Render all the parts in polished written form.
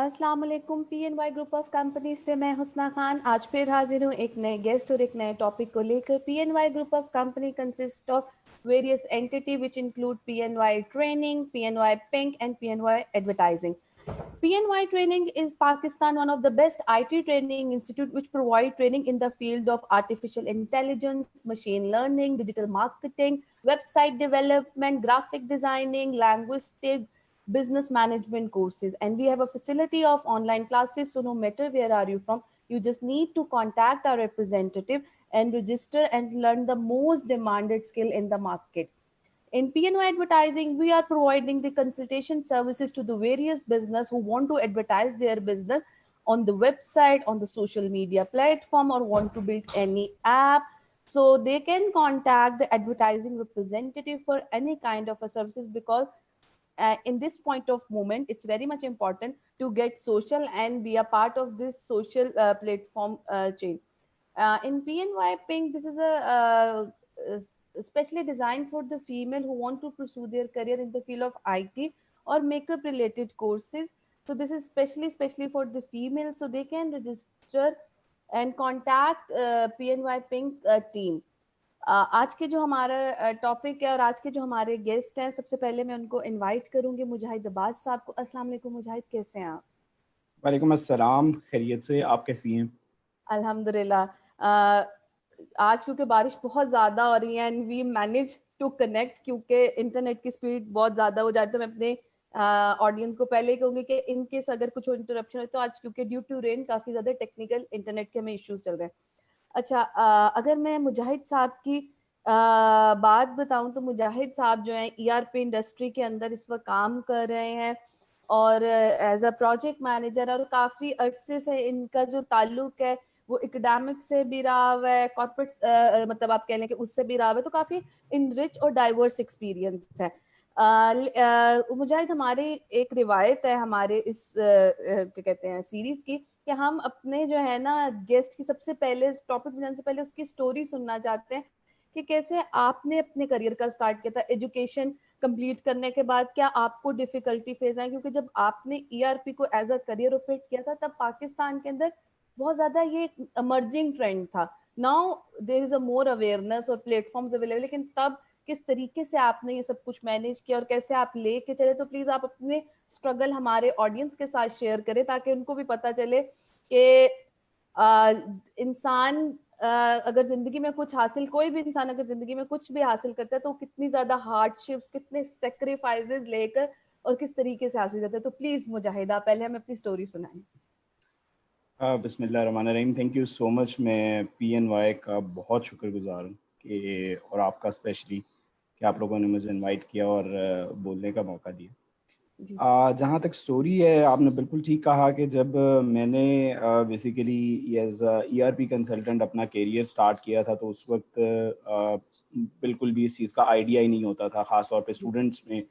अस्सलाम वालेकुम। PNY group of company से मैं हुस्ना खान आज फिर हाजिर हूँ एक नए गेस्ट और एक नए टॉपिक को लेकर। PNY group of company consist of various entity which include PNY training, PNY Pink and PNY advertising. PNY training is Pakistan one of the best IT training institute which provide training in the field of artificial intelligence, machine learning, digital marketing, website development, graphic designing, linguistic, business management courses. And we have a facility of online classes. So no matter where are you from, you just need to contact our representative and register and learn the most demanded skill in the market. In PNO advertising, we are providing the consultation services to the various business who want to advertise their business on the website, on the social media platform, or want to build any app. So they can contact the advertising representative for any kind of a services, because in this point of moment, it's very much important to get social and be a part of this social platform chain. In PNY Pink, this is especially designed for the female who want to pursue their career in the field of IT or makeup related courses. So this is especially for the female, so they can register and contact PNY Pink team. आज के जो हमारा topic है और आज के जो हमारे गेस्ट हैं, सबसे पहले मैं उनको इनवाइट करूंगी मुजाहिद अब्बास साहब को। अस्सलाम वालेकुम मुजाहिद, कैसे हैं आप? वालेकुम अस्सलाम, खैरियत से। आप कैसी हैं? अल्हम्दुलिल्लाह। आज क्योंकि बारिश बहुत ज़्यादा हो रही है and we manage to connect, क्योंकि इंटरनेट की स्पीड बहुत ज़्यादा हो जाती है। मैं अपने ऑडियंस को पहले ही कहूँगी कि इन केस अगर कुछ इंटरप्शन हो तो आज क्योंकि ड्यू टू रेन काफ़ी ज़्यादा टेक्निकल इंटरनेट के हमें इश्यूज चल रहे हैं। अच्छा, अगर मैं मुजाहिद साहब की बात बताऊं तो मुजाहिद साहब जो हैं ERP इंडस्ट्री के अंदर इस वक्त काम कर रहे हैं और एज अ प्रोजेक्ट मैनेजर, और काफ़ी अरसे से इनका जो ताल्लुक है वो एकेडमिक से भी रहा हुआ है, कॉर्पोरेट मतलब आप कह लें कि उससे भी रहा हुआ है, तो काफ़ी इनरिच और डाइवर्स एक्सपीरियंस है। मुजाहिद, हमारी एक रिवायत है हमारे इस क्या कहते हैं सीरीज की, कि हम अपने जो है ना गेस्ट की सबसे पहले टॉपिक बनाने से पहले उसकी स्टोरी सुनना चाहते हैं कि कैसे आपने अपने करियर का स्टार्ट किया था। एजुकेशन कंप्लीट करने के बाद क्या आपको डिफिकल्टी फेस आई? क्योंकि जब आपने ERP को एज अ करियर ऑपरेट किया था तब पाकिस्तान के अंदर बहुत ज्यादा ये अमर्जिंग ट्रेंड था। Now there is a more awareness और प्लेटफॉर्म्स अवेलेबल, लेकिन तब किस तरीके से आपने ये सब कुछ मैनेज किया और कैसे आप लेके चले? तो प्लीज आप अपने स्ट्रगल हमारे ऑडियंस के साथ शेयर करें ताकि उनको भी पता चले कि इंसान अगर जिंदगी में कुछ हासिल, कोई भी इंसान अगर जिंदगी में कुछ भी हासिल करता है तो कितनी ज्यादा हार्डशिप्स, कितने सेक्रीफाइसेस लेकर और किस तरीके से हासिल करता है। तो प्लीज मुजाहिदा पहले हमें अपनी स्टोरी सुनाएं। बिस्मिल्लाहिर्रहमानिर्रहीम। Thank you so much. मैं PNY का बहुत शुक्रगुजार हूँ कि और आपका स्पेशली कि आप लोगों ने मुझे इनवाइट किया और बोलने का मौका दिया। जी जहाँ तक स्टोरी है, आपने बिल्कुल ठीक कहा कि जब मैंने बेसिकली एज ERP कंसल्टेंट अपना करियर स्टार्ट किया था तो उस वक्त बिल्कुल भी इस चीज़ का आइडिया ही नहीं होता था, ख़ास तौर पे स्टूडेंट्स में,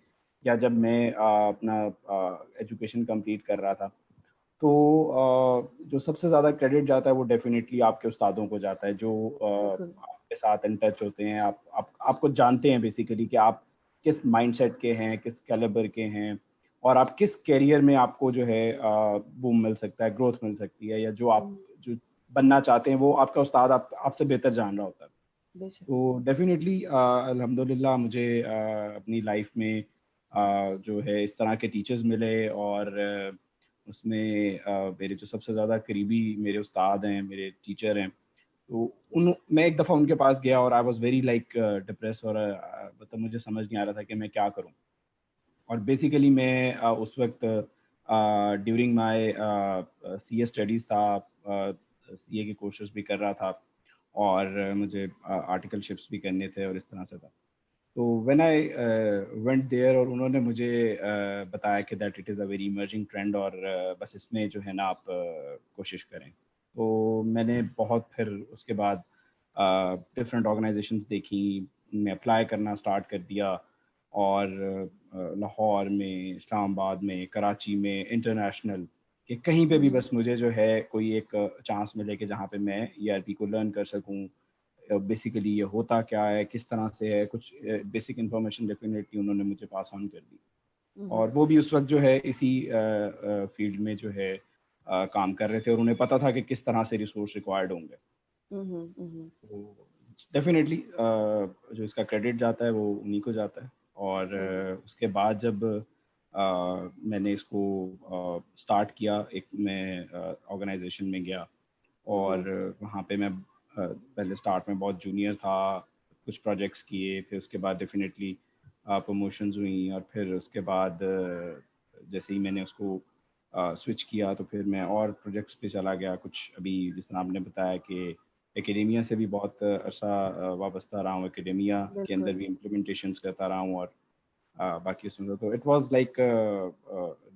या जब मैं अपना एजुकेशन कंप्लीट कर रहा था। तो जो सबसे ज़्यादा क्रेडिट जाता है वो डेफिनेटली आपके उस्तादों को जाता है, जो बिल्कुल। आपके साथ इन टच होते हैं। आपको जानते हैं बेसिकली कि आप किस माइंडसेट के हैं, किस कैलिबर के हैं, और आप किस करियर में आपको जो है बूम मिल सकता है, ग्रोथ मिल सकती है, या जो बनना चाहते हैं वो आपका उस्ताद आपसे बेहतर जान रहा होता है। बेशक। तो डेफिनेटली अल्हम्दुलिल्लाह मुझे अपनी लाइफ में जो है इस तरह के टीचर्स मिले, और उसमें मेरे जो सबसे ज़्यादा करीबी मेरे उस्ताद हैं, मेरे टीचर हैं, तो मैं एक दफ़ा उनके पास गया और I was very like depress, और मतलब मुझे समझ नहीं आ रहा था कि मैं क्या करूं। और बेसिकली मैं उस वक्त ड्यूरिंग माय CA स्टडीज़ था, CA के कोर्सेज भी कर रहा था, और मुझे आर्टिकलशिप्स भी करने थे और इस तरह से था। तो व्हेन आई वेंट देयर, और उन्होंने मुझे बताया कि that it is a very emerging trend, और बस इसमें जो है ना आप कोशिश करें। तो मैंने बहुत फिर उसके बाद डिफरेंट ऑर्गेनाइजेशंस देखी, मैं अप्लाई करना स्टार्ट कर दिया, और लाहौर में, इस्लामाबाद में, कराची में, इंटरनेशनल कि कहीं पे भी बस मुझे जो है कोई एक चांस मिले कि जहाँ पे मैं ERP को लर्न कर सकूँ, बेसिकली ये होता क्या है, किस तरह से है, कुछ बेसिक इन्फॉर्मेशन डेफिनेटली उन्होंने मुझे पास ऑन कर दी। और वो भी उस वक्त जो है इसी फील्ड में जो है काम कर रहे थे, और उन्हें पता था कि किस तरह से रिसोर्स रिक्वायर्ड होंगे। तो डेफिनेटली जो इसका क्रेडिट जाता है वो उन्हीं को जाता है। और उसके बाद जब मैंने इसको स्टार्ट किया, एक मैं ऑर्गेनाइजेशन में गया, और वहाँ पे मैं पहले स्टार्ट में बहुत जूनियर था, कुछ प्रोजेक्ट्स किए, फिर उसके बाद डेफिनेटली प्रमोशंस हुई, और फिर उसके बाद जैसे ही मैंने उसको स्विच किया तो फिर मैं और प्रोजेक्ट्स पे चला गया। कुछ अभी जिस तरह आपने बताया कि एकेडेमिया से भी बहुत अरसा वाबस्ता रहा हूँ, एकेडेमिया के अंदर भी इम्प्लीमेंटेशंस करता रहा हूँ, और बाकी उसमें तो इट वाज लाइक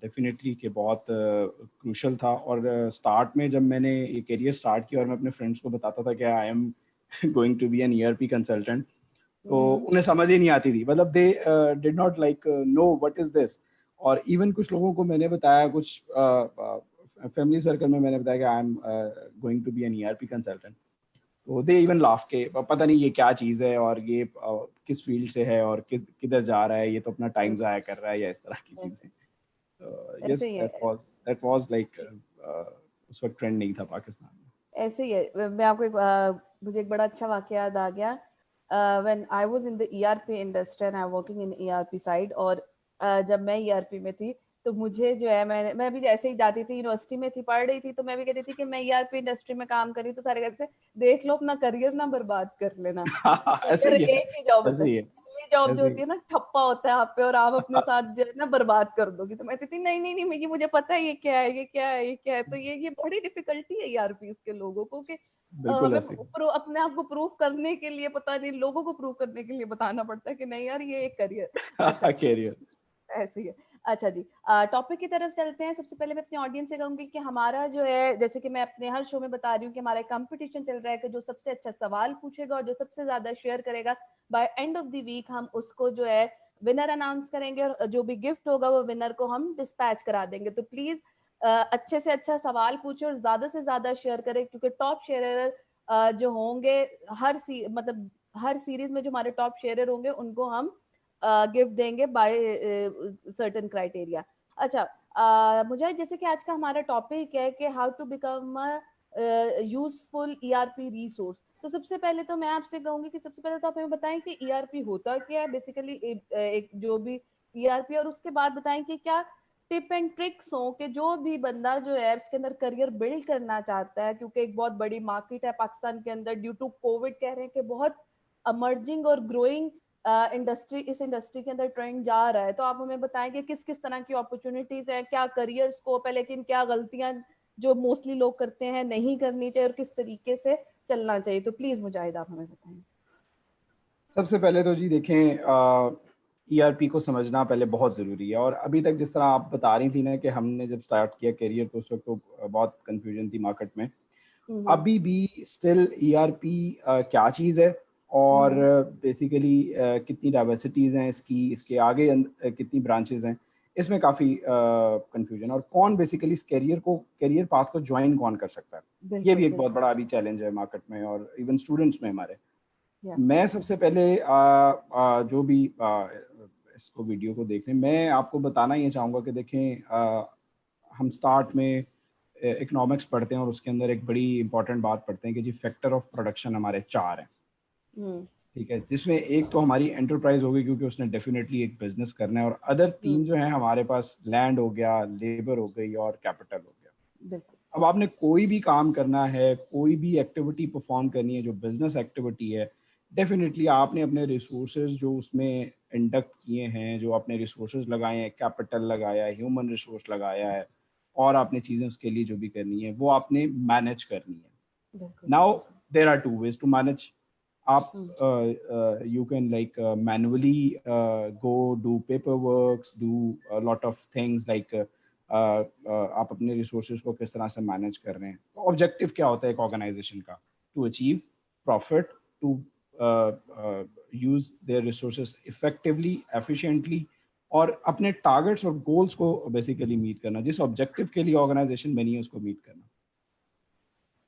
डेफिनेटली कि बहुत क्रूशल था। और स्टार्ट में जब मैंने ये करियर स्टार्ट किया और मैं अपने फ्रेंड्स को बताता था कि I am going to be an ERP consultant, तो उन्हें समझ ही नहीं आती थी, मतलब they did not like know what is this. और इवन कुछ लोगों को मैंने बताया, कुछ फैमिली सर्कल में मैंने बताया कि I am going to be an ERP consultant, तो दे इवन लाफ के पता नहीं ये क्या चीज़ है, और ये किस फील्ड से है, और किधर जा रहा है, ये तो अपना टाइम ज़ाया कर रहा है, या इस तरह की चीज़ें। यस, दैट वाज लाइक उस वक्त ट्रेंड नहीं था पाकिस्तान में। ऐसे ही है। मैं आपको मुझे एक बड़ा अच्छा वाकया याद आ गया। When I was in the ERP industry and I working in ERP side, और जब मैं ईआरपी में थी तो मुझे जो है, मैं भी जैसे ही जाती थी, यूनिवर्सिटी में थी, पढ़ रही थी, तो मैं भी कहती थी कि मैं ईआरपी इंडस्ट्री में काम कर रही हूँ, तो सारे कहते थे देख लो अपना करियर ना बर्बाद कर लेना। ऐसे फिर ही है, एक ही जॉब होता ऐसे है, ही है, पहली जॉब जो ऐसे ही होती है ना, ठप्पा होता है आप पे, और आप अपने साथ जो है ना बर्बाद कर दोगी। तो मैं कहती थी नहीं नहीं नहीं, ये मुझे पता है, ये क्या है, ये क्या है, ये क्या है। तो ये बड़ी डिफिकल्टी है ईआरपी के लोगों को, कि बिल्कुल हमें ऐसे ही। अपने आप को प्रूव करने के लिए, पता नहीं लोगों को प्रूव करने के लिए बताना पड़ता है कि नहीं यार ये एक करियर। अच्छा, कैरियर। ऐसे ही है। अच्छा जी, टॉपिक की तरफ चलते हैं। सबसे पहले मैं अपने ऑडियंस से कहूंगी कि हमारा जो है, जैसे कि मैं अपने हर शो में बता रही हूँ कि हमारा कंपटीशन चल रहा है कि जो सबसे अच्छा सवाल पूछेगा और जो सबसे ज्यादा शेयर करेगा, by end of the week हम उसको जो है विनर अनाउंस करेंगे, और जो भी गिफ्ट होगा वो विनर को हम डिस्पैच करा देंगे। तो प्लीज अच्छे से अच्छा सवाल पूछे और ज्यादा से ज्यादा शेयर करें, क्योंकि टॉप शेयरर जो होंगे मतलब हर सीरीज में जो हमारे टॉप शेयरर होंगे उनको हम गिफ्ट देंगे बाय सर्टेन क्राइटेरिया। अच्छा, मुझे जैसे कि आज का हमारा टॉपिक है कि how to become useful ERP resource. तो सबसे पहले तो मैं आपसे कहूंगी कि सबसे पहले तो आप हमें बताएं कि ईआरपी होता क्या है, बेसिकली एक जो भी ईआरपी, और उसके बाद बताएं कि क्या टिप एंड ट्रिक्स हो कि जो भी बंदा जो है इसके अंदर करियर बिल्ड करना चाहता है, क्योंकि एक बहुत बड़ी मार्केट है पाकिस्तान के अंदर, ड्यू टू कोविड कह रहे हैं कि बहुत अमर्जिंग और ग्रोइंग इंडस्ट्री, इस इंडस्ट्री के अंदर ट्रेंड जा रहा है। तो आप हमें बताएं कि किस किस तरह की अपॉर्चुनिटीज हैं, क्या करियर स्कोप है, लेकिन क्या गलतियां जो मोस्टली लोग करते हैं नहीं करनी चाहिए, और किस तरीके से चलना चाहिए। तो प्लीज मुजाहिद आप हमें बताएं। सबसे पहले तो जी देखें, ईआरपी को समझना पहले बहुत ज़रूरी है। और अभी तक जिस तरह आप बता रही थी ना कि हमने जब स्टार्ट किया करियर तो उस वक्त तो बहुत कंफ्यूजन थी मार्केट में। अभी भी स्टिल ईआरपी क्या चीज़ है, और बेसिकली कितनी डाइवर्सिटीज़ हैं इसकी, इसके आगे कितनी ब्रांचेज हैं, इसमें काफ़ी कंफ्यूजन। और कौन बेसिकली इस करियर पाथ को ज्वाइन कौन कर सकता है, ये भी बिल्कुल एक बहुत बिल्कुल। बड़ा अभी चैलेंज है मार्केट में, और इवन स्टूडेंट्स में हमारे। या मैं सबसे पहले जो भी इसको वीडियो को देख रहे हैं, मैं आपको बताना ये चाहूँगा कि देखें, हम स्टार्ट में इकोनॉमिक्स पढ़ते हैं, और उसके अंदर एक बड़ी इंपॉर्टेंट बात पढ़ते हैं कि जी फैक्टर ऑफ प्रोडक्शन हमारे 4 हैं। ठीक है, जिसमें एक तो हमारी एंटरप्राइज होगी, क्योंकि उसने डेफिनेटली एक बिजनेस करना है, और अदर 3 जो है हमारे पास लैंड हो गया, लेबर हो गई, और कैपिटल हो गया। बिल्कुल। अब आपने कोई भी काम करना है, कोई भी एक्टिविटी परफॉर्म करनी है जो बिजनेस एक्टिविटी है, डेफिनेटली आपने अपने रिसोर्सेज जो उसमें इंडक्ट किए हैं, जो आपने रिसोर्सेज लगाए हैं, कैपिटल लगाया है, ह्यूमन रिसोर्स लगाया है, और आपने चीज़ें उसके लिए जो भी करनी है वो आपने मैनेज करनी है। बिल्कुल। Now there are 2 ways to manage. आप you can like manually go do paper works, do lot of things like आप अपने रिसोर्सेज को किस तरह से मैनेज कर रहे हैं। ऑब्जेक्टिव क्या होता है एक ऑर्गेनाइजेशन का? To achieve profit, to use their resources effectively, efficiently, और अपने टारगेट्स और गोल्स को बेसिकली मीट करना, जिस ऑब्जेक्टिव के लिए ऑर्गेनाइजेशन बनी है उसको मीट करना।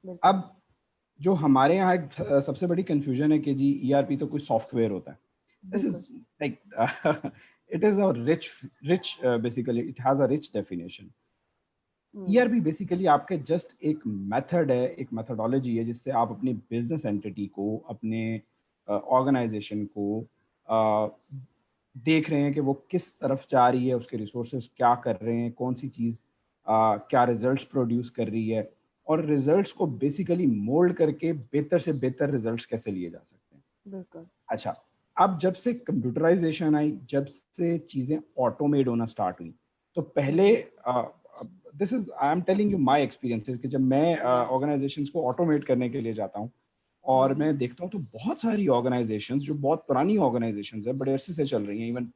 बिल्कुल। अब जो हमारे यहाँ एक सबसे बड़ी कंफ्यूजन है कि जी ईआरपी तो कोई सॉफ्टवेयर होता है। दिस इज बिल्कुल। Like it is a rich basically it has a rich definition. ERP basically आपके जस्ट एक मेथड है, एक मेथोडोलॉजी है जिससे आप अपनी बिजनेस एंटिटी को, अपने ऑर्गेनाइजेशन को देख रहे हैं कि वो किस तरफ जा रही है, उसके रिसोर्सेज क्या कर रहे हैं, कौन सी चीज़ क्या रिजल्ट्स प्रोड्यूस कर रही है, और रिजल्ट्स को बेसिकली मोल्ड करके बेहतर से बेहतर रिजल्ट्स कैसे लिए जा सकते हैं। बिल्कुल। अच्छा, अब जब से कंप्यूटराइजेशन आई, जब से चीज़ें ऑटोमेट होना स्टार्ट हुई, तो पहले this is I am telling you my experiences कि जब मैं ऑर्गेनाइजेशंस को ऑटोमेट करने के लिए जाता हूँ और मैं देखता हूँ तो बहुत सारी ऑर्गेनाइजेशंस जो बहुत पुरानी ऑर्गेनाइजेशंस है, बड़े अरसे से चल रही हैं, इवन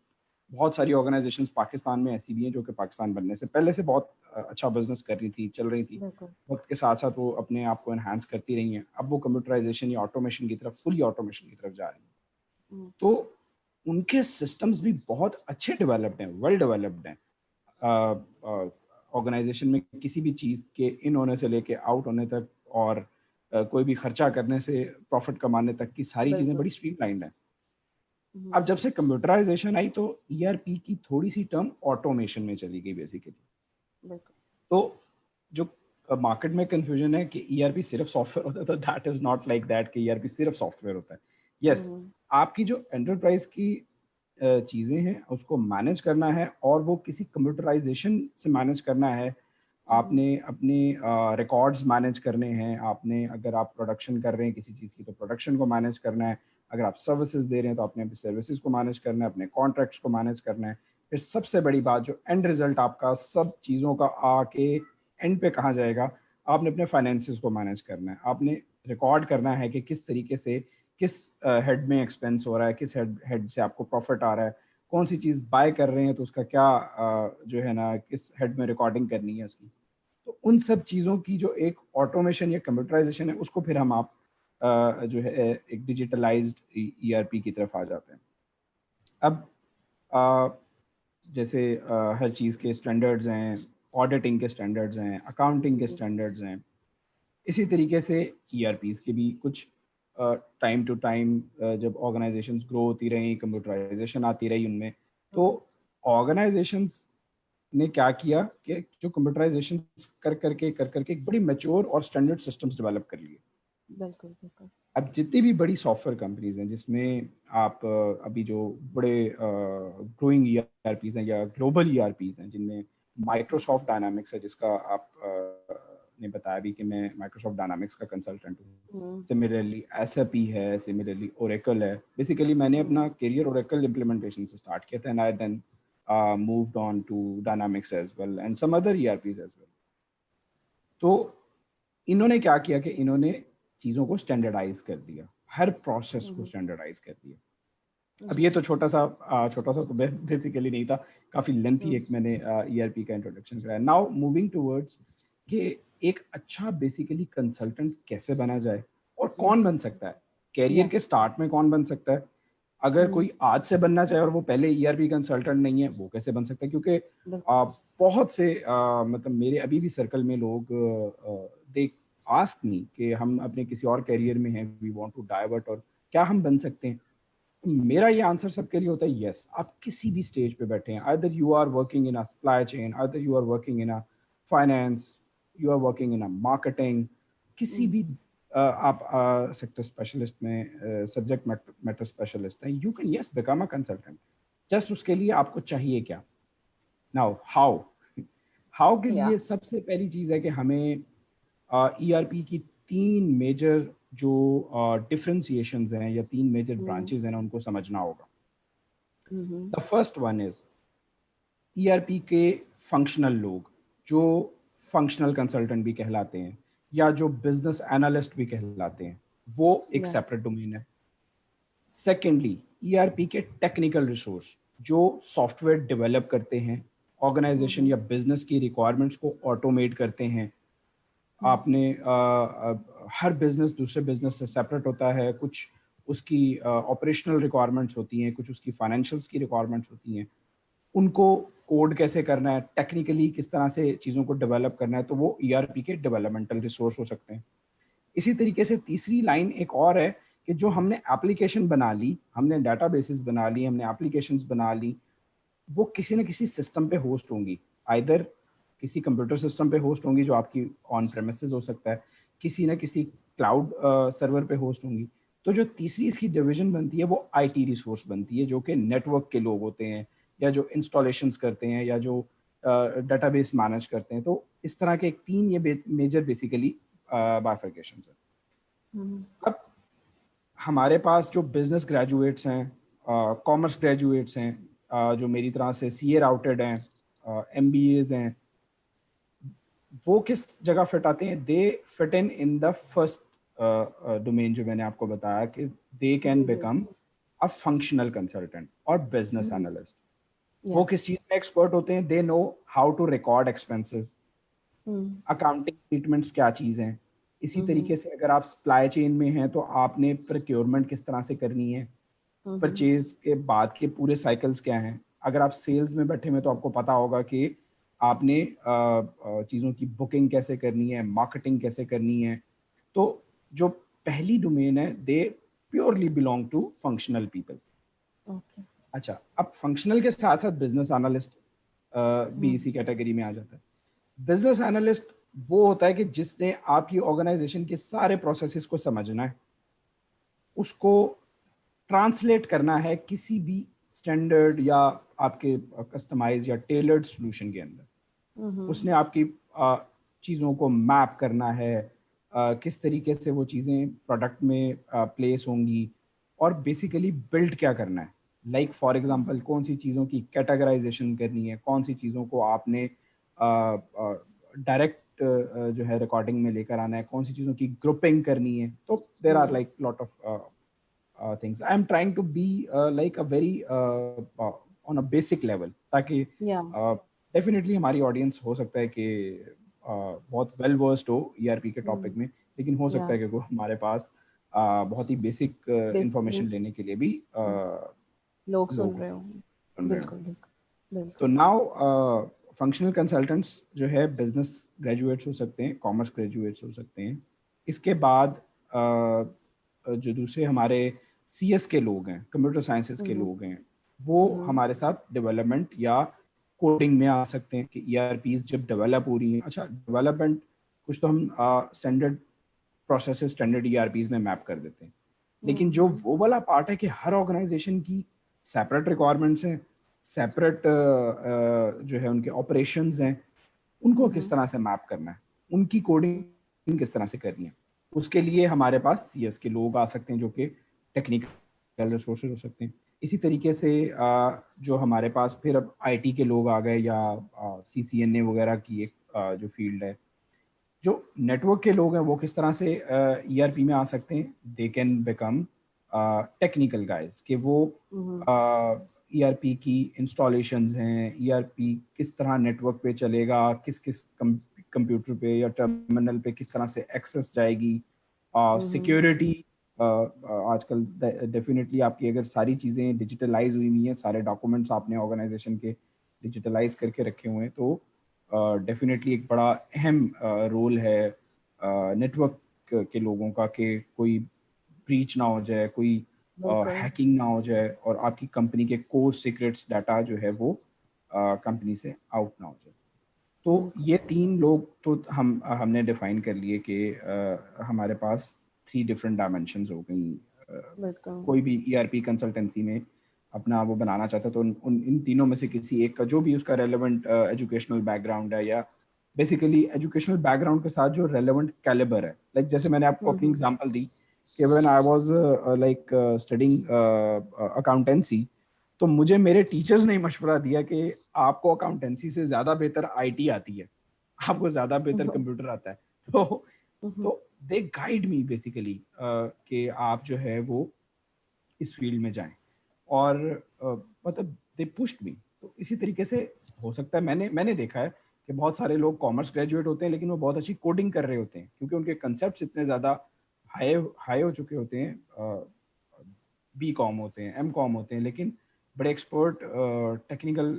बहुत सारी ऑर्गेनाइजेशंस पाकिस्तान में ऐसी भी हैं जो कि पाकिस्तान बनने से पहले से बहुत अच्छा बिजनेस कर रही थी, चल रही थी, वक्त के साथ साथ वो अपने आप को एनहांस करती रही हैं। अब वो कंप्यूटराइजेशन या ऑटोमेशन की तरफ, फुली ऑटोमेशन की तरफ जा रही हैं, तो उनके सिस्टम्स भी बहुत अच्छे डेवलप्ड हैं, वेल डेवलप्ड हैं। ऑर्गेनाइजेशन में किसी भी चीज़ के इन होने से लेके आउट होने तक और कोई भी खर्चा करने से प्रॉफिट कमाने तक की सारी चीज़ें बड़ी स्ट्रीमलाइंड हैं। अब जब से कंप्यूटराइजेशन आई तो ईआरपी की थोड़ी सी टर्म ऑटोमेशन में चली गई बेसिकली। तो जो मार्केट में कंफ्यूजन है कि ईआरपी सिर्फ सॉफ्टवेयर होता है, तो that is not like that कि ईआरपी सिर्फ सॉफ्टवेयर होता है। यस, आपकी जो एंटरप्राइज की चीज़ें हैं उसको मैनेज करना है और वो किसी कंप्यूटराइजेशन से मैनेज करना है। आपने अपने रिकॉर्ड्स मैनेज करने हैं, आपने अगर आप प्रोडक्शन कर रहे हैं किसी चीज़ की तो प्रोडक्शन को मैनेज करना है, अगर आप सर्विसेज दे रहे हैं तो आपने अपनी सर्विसेज को मैनेज करना है, अपने कॉन्ट्रैक्ट्स को मैनेज करना है। फिर सबसे बड़ी बात जो एंड रिजल्ट आपका सब चीज़ों का आके एंड पे कहाँ जाएगा, आपने अपने फाइनेंसेस को मैनेज करना है, आपने रिकॉर्ड करना है कि किस तरीके से किस हेड में एक्सपेंस हो रहा है, किस हेड से आपको प्रॉफिट आ रहा है, कौन सी चीज़ बाय कर रहे हैं तो उसका क्या जो है ना किस हेड में रिकॉर्डिंग करनी है उसकी। तो उन सब चीज़ों की जो एक ऑटोमेशन या कंप्यूटराइजेशन है उसको फिर हम आप जो है एक डिजिटलाइज्ड ईआरपी की तरफ आ जाते हैं। अब जैसे हर चीज़ के स्टैंडर्ड्स हैं, ऑडिटिंग के स्टैंडर्ड्स हैं, अकाउंटिंग के स्टैंडर्ड्स हैं, इसी तरीके से ईआरपीज़ के भी कुछ टाइम टू टाइम जब ऑर्गेनाइजेशंस ग्रो होती रही, कंप्यूटराइजेशन आती रही उनमें, तो ऑर्गेनाइजेशंस ने क्या किया कि जो कंप्यूटराइजेशन कर करके एक बड़ी मैच्योर और स्टैंडर्ड सिस्टम्स डेवलप कर लिए। बिल्कुल बिल्कुल। अब जितनी भी बड़ी सॉफ्टवेयर कंपनीज हैं जिसमें आप अभी जो बड़े ग्रोइंग ईआरपीज हैं या ग्लोबल ईआरपीज हैं जिनमें माइक्रोसॉफ्ट डायनामिक्स है, जिसका आप ने बताया भी कि मैं माइक्रोसॉफ्ट डायनामिक्स का कंसल्टेंट हूँ। सिमिलरली एसएपी है, सिमिलरली ओरेकल है। बेसिकली मैंने अपना करियर ओरेकल इम्प्लीमेंटेशन से स्टार्ट किया था and I then moved on to Dynamics as well and some other ERPs as well. तो इन्होंने क्या किया कि इन्होंने चीज़ों को स्टैंडर्डाइज कर दिया, हर प्रोसेस को स्टैंडर्डाइज कर दिया। अब ये तो छोटा सा तो बेसिकली नहीं था, काफ़ी लेंथी एक मैंने ERP का इंट्रोडक्शन कराया। नाउ मूविंग टूवर्ड्स कि एक अच्छा बेसिकली कंसल्टेंट कैसे बना जाए और कौन बन सकता है, कैरियर के स्टार्ट में कौन बन सकता है। अगर कोई आज से बनना चाहे और वो पहले ईआरपी कंसल्टेंट नहीं है, वो कैसे बन सकता है? क्योंकि बहुत से मतलब मेरे अभी भी सर्कल में लोग दे आस्क मी कि हम अपने किसी और कैरियर में हैं, वी वांट टू डाइवर्ट, और क्या हम बन सकते हैं? मेरा ये आंसर सबके लिए होता है यस। आप किसी भी स्टेज पे बैठे हैं, either you are working in a supply chain, either you are working in a finance, you are working in a marketing, किसी भी आप सेक्टर स्पेशलिस्ट में सब्जेक्ट मैटर स्पेशलिस्ट हैं, you can yes become a consultant. Just उसके लिए आपको चाहिए क्या? नाउ हाउ के लिए सबसे पहली चीज़ है कि हमें ईआरपी की 3 मेजर जो डिफरेंशिएशंस हैं या 3 मेजर ब्रांचेस हैं ना, उनको समझना होगा। The first one is ERP के फंक्शनल लोग, जो फंक्शनल कंसल्टेंट भी कहलाते हैं या जो बिजनेस एनालिस्ट भी कहलाते हैं, वो एक सेपरेट डोमेन है। सेकेंडली, ईआरपी के टेक्निकल रिसोर्स जो सॉफ्टवेयर डेवलप करते हैं, ऑर्गेनाइजेशन या बिजनेस की रिक्वायरमेंट्स को ऑटोमेट करते हैं। आपने हर बिजनेस दूसरे बिजनेस से सेपरेट होता है, कुछ उसकी ऑपरेशनल रिक्वायरमेंट्स होती हैं, कुछ उसकी फाइनेंशियल्स की रिक्वायरमेंट्स होती हैं। उनको कोड कैसे करना है, टेक्निकली किस तरह से चीज़ों को डेवलप करना है, तो वो ईआरपी के डेवलपमेंटल रिसोर्स हो सकते हैं। इसी तरीके से तीसरी लाइन एक और है कि जो हमने एप्लीकेशन बना ली, हमने डेटाबेसेस बना ली, हमने एप्लीकेशंस बना ली, वो किसी न किसी सिस्टम पे होस्ट होंगी, आइदर किसी कंप्यूटर सिस्टम पे होस्ट होंगी जो आपकी ऑन प्रेमिसेस हो सकता है, किसी न किसी क्लाउड सर्वर पे होस्ट होंगी। तो जो तीसरी इसकी डिवीजन बनती है वो आईटी रिसोर्स बनती है, जो कि नेटवर्क के लोग होते हैं या जो इंस्टॉलेशंस करते हैं या जो डेटाबेस मैनेज करते हैं। तो इस तरह के तीन ये मेजर बेसिकली बाइफरकेशंस है। अब हमारे पास जो बिजनेस ग्रेजुएट्स हैं, कॉमर्स ग्रेजुएट्स हैं, जो मेरी तरह से सीए राउटेड हैं, एमबीएज हैं, वो किस जगह फिट आते हैं? They fit in the first domain जो मैंने आपको बताया कि they can become a functional consultant और बिजनेस एनालिस्ट। वो किस चीज में एक्सपर्ट होते हैं? They know how to record expenses, accounting treatments क्या चीज हैं। इसी तरीके से अगर आप सप्लाई चेन में हैं तो आपने प्रोक्योरमेंट किस तरह से करनी है, परचेज के बाद के पूरे साइकिल्स क्या हैं। अगर आप सेल्स में बैठे हुए तो आपको पता होगा कि आपने चीज़ों की बुकिंग कैसे करनी है, मार्केटिंग कैसे करनी है। तो जो पहली डोमेन है, they purely belong to functional people. अच्छा, अब फंक्शनल के साथ साथ बिजनेस एनालिस्ट भी इसी कैटेगरी में आ जाता है। बिजनेस एनालिस्ट वो होता है कि जिसने आपकी ऑर्गेनाइजेशन के सारे प्रोसेसेस को समझना है, उसको ट्रांसलेट करना है किसी भी स्टैंडर्ड या आपके कस्टमाइज या टेलर्ड सॉल्यूशन के अंदर। उसने आपकी चीज़ों को मैप करना है, किस तरीके से वो चीज़ें प्रोडक्ट में प्लेस होंगी और बेसिकली बिल्ड क्या करना है। लाइक फॉर एग्जांपल कौन सी चीज़ों की कैटेगराइजेशन करनी है, कौन सी चीज़ों को आपने डायरेक्ट जो है रिकॉर्डिंग में लेकर आना है, कौन सी चीज़ों की ग्रुपिंग करनी है। तो there are like lot of things. I'm trying to be like a very on a basic level, ताकि definitely हमारी ऑडियंस हो सकता है कि बहुत वेल वर्स्ड हो ईआरपी के टॉपिक में, लेकिन हो सकता है कि वो हमारे पास बहुत ही बेसिक इंफॉर्मेशन लेने के लिए भी लोग सुन रहे हो। बिल्कुल बिल्कुल। तो नाउ फंक्शनल कंसल्टेंट्स जो है बिजनेस ग्रेजुएट्स हो सकते हैं, कॉमर्स ग्रेजुएट्स हो सकते हैं। इसके बाद जो दूसरे हमारे सीएस के लोग हैं, कंप्यूटर साइंसेस के लोग हैं, वो हमारे साथ डेवलपमेंट या कोडिंग में आ सकते हैं कि ईआरपीज जब डेवलप हो रही हैं। अच्छा, डेवलपमेंट कुछ तो हम स्टैंडर्ड प्रोसेसेस स्टैंडर्ड ईआरपीज में मैप कर देते हैं, लेकिन जो वो वाला पार्ट है कि हर ऑर्गेनाइजेशन की सेपरेट रिक्वायरमेंट्स हैं, सेपरेट जो है उनके ऑपरेशंस हैं, उनको किस तरह से मैप करना है, उनकी कोडिंग किस तरह से करनी है, उसके लिए हमारे पास सीएस के लोग आ सकते हैं जो कि टेक्निकल रिसोर्सेज हो सकते हैं। इसी तरीके से जो हमारे पास फिर अब आईटी के लोग आ गए या सीसीएनए वगैरह की एक जो फील्ड है, जो नेटवर्क के लोग हैं वो किस तरह से ईआरपी में आ सकते हैं। दे कैन बिकम टेक्निकल गाइज कि वो ईआरपी की इंस्टॉलेशंस हैं, ईआरपी किस तरह नेटवर्क पे चलेगा, किस किस कंप्यूटर पे या टर्मिनल पे किस तरह से एक्सेस जाएगी, सिक्योरिटी। आजकल डेफिनेटली आपकी अगर सारी चीज़ें डिजिटलाइज हुई हैं, सारे डॉक्यूमेंट्स आपने ऑर्गेनाइजेशन के डिजिटलाइज करके रखे हुए हैं, तो डेफिनेटली एक बड़ा अहम रोल है नेटवर्क के लोगों का कि कोई ब्रीच ना हो जाए, कोई हैकिंग ना हो जाए और आपकी कंपनी के कोर सीक्रेट्स डाटा जो है वो कंपनी से आउट ना हो जाए। तो ये तीन लोग तो हमने डिफाइन कर लिए कि हमारे पास 3 डिफरेंट डायमेंशंस हो गई। कोई भी ईआरपी कंसल्टेंसी में अपना वो बनाना चाहता है तो इन तीनों में से किसी एक का जो भी उसका रेलेवेंट एजुकेशनल बैकग्राउंड है या बेसिकली एजुकेशनल बैकग्राउंड के साथ जो रेलेवेंट कैलिबर है। लाइक जैसे मैंने आपको अपनी एग्जांपल दी कि when I was like studying accountancy, तो मुझे मेरे टीचर्स ने मशवरा दिया कि आपको अकाउंटेंसी से ज़्यादा बेहतर आईटी आती है, आपको ज़्यादा बेहतर कंप्यूटर आता है। तो दे गाइड मी बेसिकली कि आप जो है वो इस फील्ड में जाएं और मतलब दे पुश्ड मी। तो इसी तरीके से हो सकता है मैंने देखा है कि बहुत सारे लोग कॉमर्स ग्रेजुएट होते हैं लेकिन वो बहुत अच्छी कोडिंग कर रहे होते हैं क्योंकि उनके कंसेप्ट इतने ज़्यादा हाई हो चुके होते हैं। बी कॉम होते हैं, एम कॉम होते हैं, लेकिन बड़े एक्सपर्ट टेक्निकल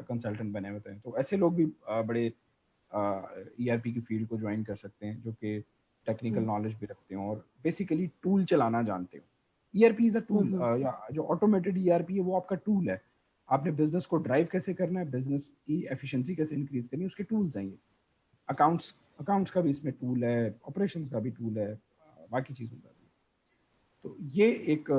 कंसल्टेंट बने होते हैं। तो ऐसे लोग भी बड़े ईआरपी की फील्ड को ज्वाइन कर सकते हैं जो कि टेक्निकल नॉलेज भी रखते हो और बेसिकली टूल चलाना जानते हो। ईआरपी इज अ टूल, या जो ऑटोमेटेड ईआरपी है वो आपका टूल है। आपने बिजनेस को ड्राइव कैसे करना है, बिजनेस की एफिशिएंसी कैसे इंक्रीज करनी है, उसके टूल्स हैं ये। अकाउंट्स का भी इसमें टूल है, ऑपरेशंस का भी टूल है, बाकी चीज़ों का भी। तो ये एक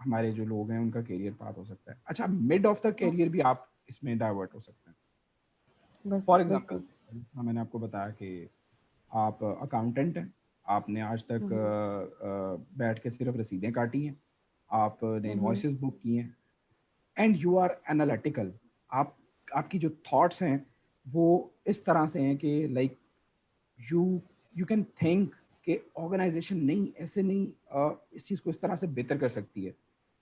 हमारे जो लोग हैं उनका करियर पाथ हो सकता है। अच्छा, मिड ऑफ द करियर भी आप इसमें डाइवर्ट हो सकते हैं। फॉर एग्जांपल, बिल्कुल। मैंने आपको बताया कि आप अकाउंटेंट हैं, आपने आज तक बैठ के सिर्फ रसीदें काटी हैं, आपने इनवॉइसेस बुक की हैं, एंड यू आर एनालिटिकल। आप आपकी जो थॉट्स हैं वो इस तरह से हैं कि like you you can think कि ऑर्गेनाइजेशन नहीं ऐसे नहीं इस चीज़ को इस तरह से बेहतर कर सकती है,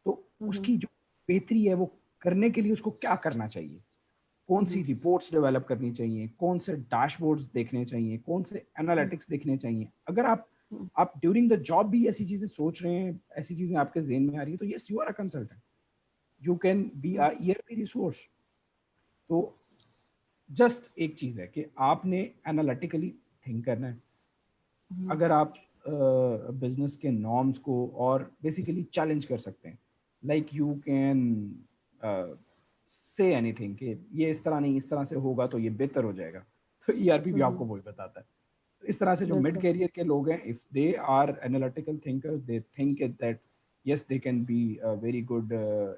तो उसकी जो बेहतरी है वो करने के लिए उसको क्या करना चाहिए, कौन सी रिपोर्ट्स डेवलप करनी चाहिए, कौन से डैशबोर्ड्स देखने चाहिए, कौन से एनालिटिक्स देखने चाहिए। अगर आप ड्यूरिंग द जॉब भी ऐसी चीज़ें सोच रहे हैं, ऐसी चीज़ें आपके जेहन में आ रही है, तो yes, you are a consultant, you can be a ERP resource. तो जस्ट एक चीज़ है कि आपने एनालिटिकली थिंक करना है। अगर आप बिजनेस के नॉर्म्स को और बेसिकली चैलेंज कर सकते हैं, like you can say anything कि ये इस तरह नहीं, इस तरह से होगा तो ये बेहतर हो जाएगा, तो ईआरपी भी आपको वही बताता है। तो इस तरह से जो मिड बिल्कुल। कैरियर के लोग हैं, if they are analytical thinkers, they think that yes, they can be a very good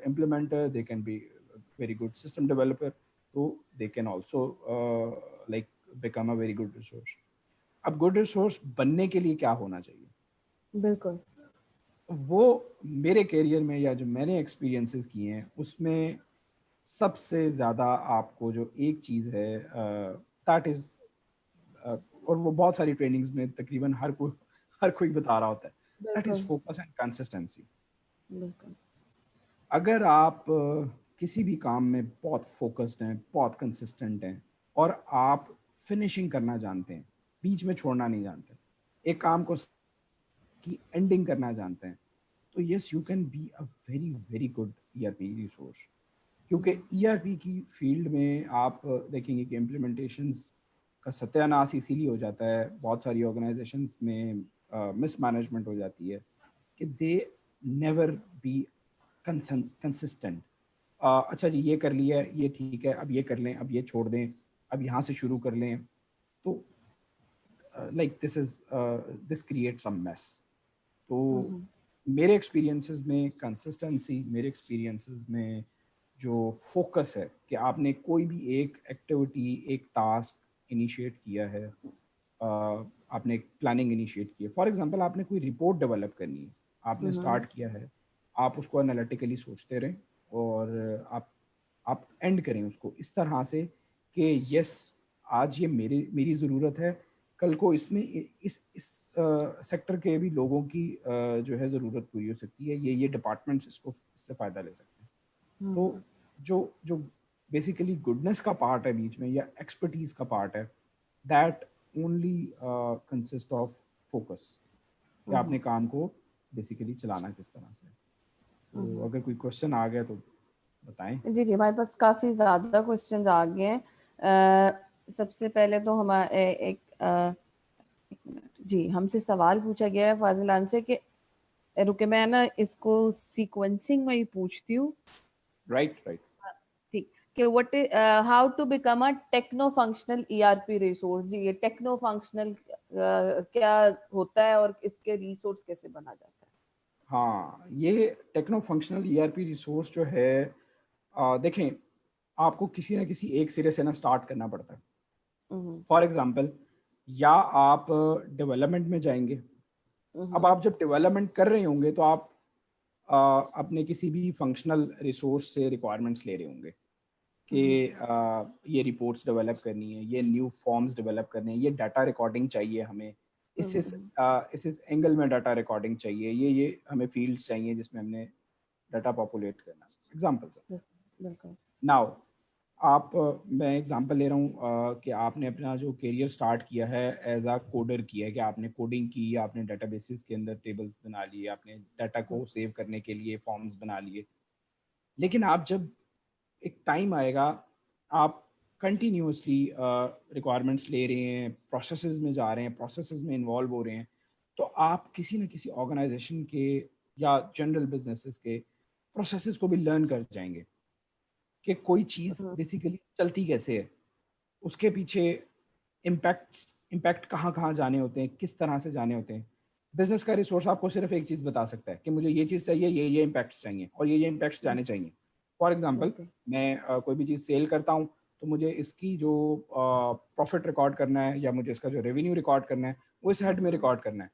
implementer, they can be a very good system developer, so they can also like become a very good resource. अब good resource बनने के लिए क्या होना चाहिए, बिल्कुल। वो मेरे करियर में या जो मैंने एक्सपीरियंसेस किए हैं उसमें सबसे ज़्यादा आपको जो एक चीज़ है दैट इज़, और वो बहुत सारी ट्रेनिंग्स में तकरीबन हर कोई बता रहा होता है, दैट इज़ बिल्कुल। Focus and consistency. बिल्कुल। अगर आप किसी भी काम में बहुत फोकस्ड हैं, बहुत कंसिस्टेंट हैं, और आप फिनिशिंग करना जानते हैं, बीच में छोड़ना नहीं जानते, एक काम को की एंडिंग करना जानते हैं, तो yes, you can be a very very good ERP resource. क्योंकि ईआरपी की फील्ड में आप देखेंगे कि इम्प्लीमेंटेशंस का सत्यानाश इसीलिए हो जाता है, बहुत सारी ऑर्गेनाइजेशंस में मिस मैनेजमेंट हो जाती है कि दे नेवर बी कंसिस्टेंट। अच्छा जी, ये कर लिया, ये ठीक है, अब ये कर लें, अब ये छोड़ दें, अब यहाँ से शुरू कर लें, तो like this create some mess. तो मेरे एक्सपीरियंसेस में कंसिस्टेंसी, मेरे एक्सपीरियंसेस में जो फोकस है कि आपने कोई भी एक एक्टिविटी, एक टास्क इनिशिएट किया है, आपने एक प्लानिंग इनिशिएट की है, फॉर एग्जांपल आपने कोई रिपोर्ट डेवलप करनी है, आपने स्टार्ट किया है, आप उसको एनालिटिकली सोचते रहें, और आप एंड करें उसको इस तरह से कि यस, आज ये मेरी ज़रूरत है, कल को इसमें इस सेक्टर के भी लोगों की जो है ज़रूरत पूरी हो सकती है, ये डिपार्टमेंट्स इससे फ़ायदा ले सकते हैं। तो जो जो बेसिकली गुडनेस का पार्ट है बीच में, या एक्सपर्टीज का पार्ट है, that only consist of focus, कि आपने काम को बेसिकली चलाना किस तरह से। तो अगर कोई क्वेश्चन आ गया तो बताएं। जी जी, हमारे पास काफी ज्यादा क्वेश्चंस आ गए हैं। सबसे पहले तो हमारे एक मिनट जी, हमसे सवाल पूछा गया है फाजिल खान से कि रुके मैं ना इसको सीक्वेंसिंग में ही पूछती हूँ। Right right. ठीक, कि what how to become a techno functional ERP resource. जी, ये टेक्नो फंक्शनल क्या होता है और इसके रिसोर्स कैसे बना जाता है? हाँ, ये टेक्नो फंक्शनल ईआरपी रिसोर्स जो है, देखें, आपको किसी ना किसी एक सिरे से ना स्टार्ट करना पड़ता है। हम्म। फॉर एग्जांपल, या आप डेवलपमेंट में जाएंगे। अब हम्म। आप जब डेवलपमेंट कर रहे होंगे तो आप अपने किसी भी फंक्शनल रिसोर्स से रिक्वायरमेंट्स ले रहे होंगे कि ये रिपोर्ट्स डेवलप करनी है, ये न्यू फॉर्म्स डेवलप करने हैं, ये डाटा रिकॉर्डिंग चाहिए हमें, इस एंगल में डाटा रिकॉर्डिंग चाहिए, ये हमें फील्ड्स चाहिए जिसमें हमने डाटा पॉपुलेट करना है, एग्जाम्पल्स। बिल्कुल। नाउ आप मैं एग्जांपल ले रहा हूँ कि आपने अपना जो करियर स्टार्ट किया है एज अ कोडर किया है, कि आपने कोडिंग की, आपने डेटाबेसेस के अंदर टेबल्स बना लिए, आपने डाटा को सेव करने के लिए फॉर्म्स बना लिए। लेकिन आप जब एक टाइम आएगा, आप कंटिन्यूसली रिक्वायरमेंट्स ले रहे हैं, प्रोसेसेस में जा रहे हैं, प्रोसेसेस में इन्वॉल्व हो रहे हैं, तो आप किसी न किसी ऑर्गेनाइजेशन के या जनरल बिजनेसेस के प्रोसेसेस को भी लर्न कर जाएंगे। कि कोई चीज़ बेसिकली चलती कैसे है, उसके पीछे इम्पैक्ट कहाँ कहाँ जाने होते हैं, किस तरह से जाने होते हैं। बिजनेस का रिसोर्स आपको सिर्फ एक चीज़ बता सकता है कि मुझे ये चीज़ चाहिए, ये इम्पैक्ट्स चाहिए और ये इम्पैक्ट्स जाने चाहिए। फॉर एग्जांपल, मैं कोई भी चीज़ सेल करता हूँ तो मुझे इसकी जो प्रॉफिट रिकॉर्ड करना है या मुझे इसका जो रेवेन्यू रिकॉर्ड करना है वो इस हेड में रिकॉर्ड करना है।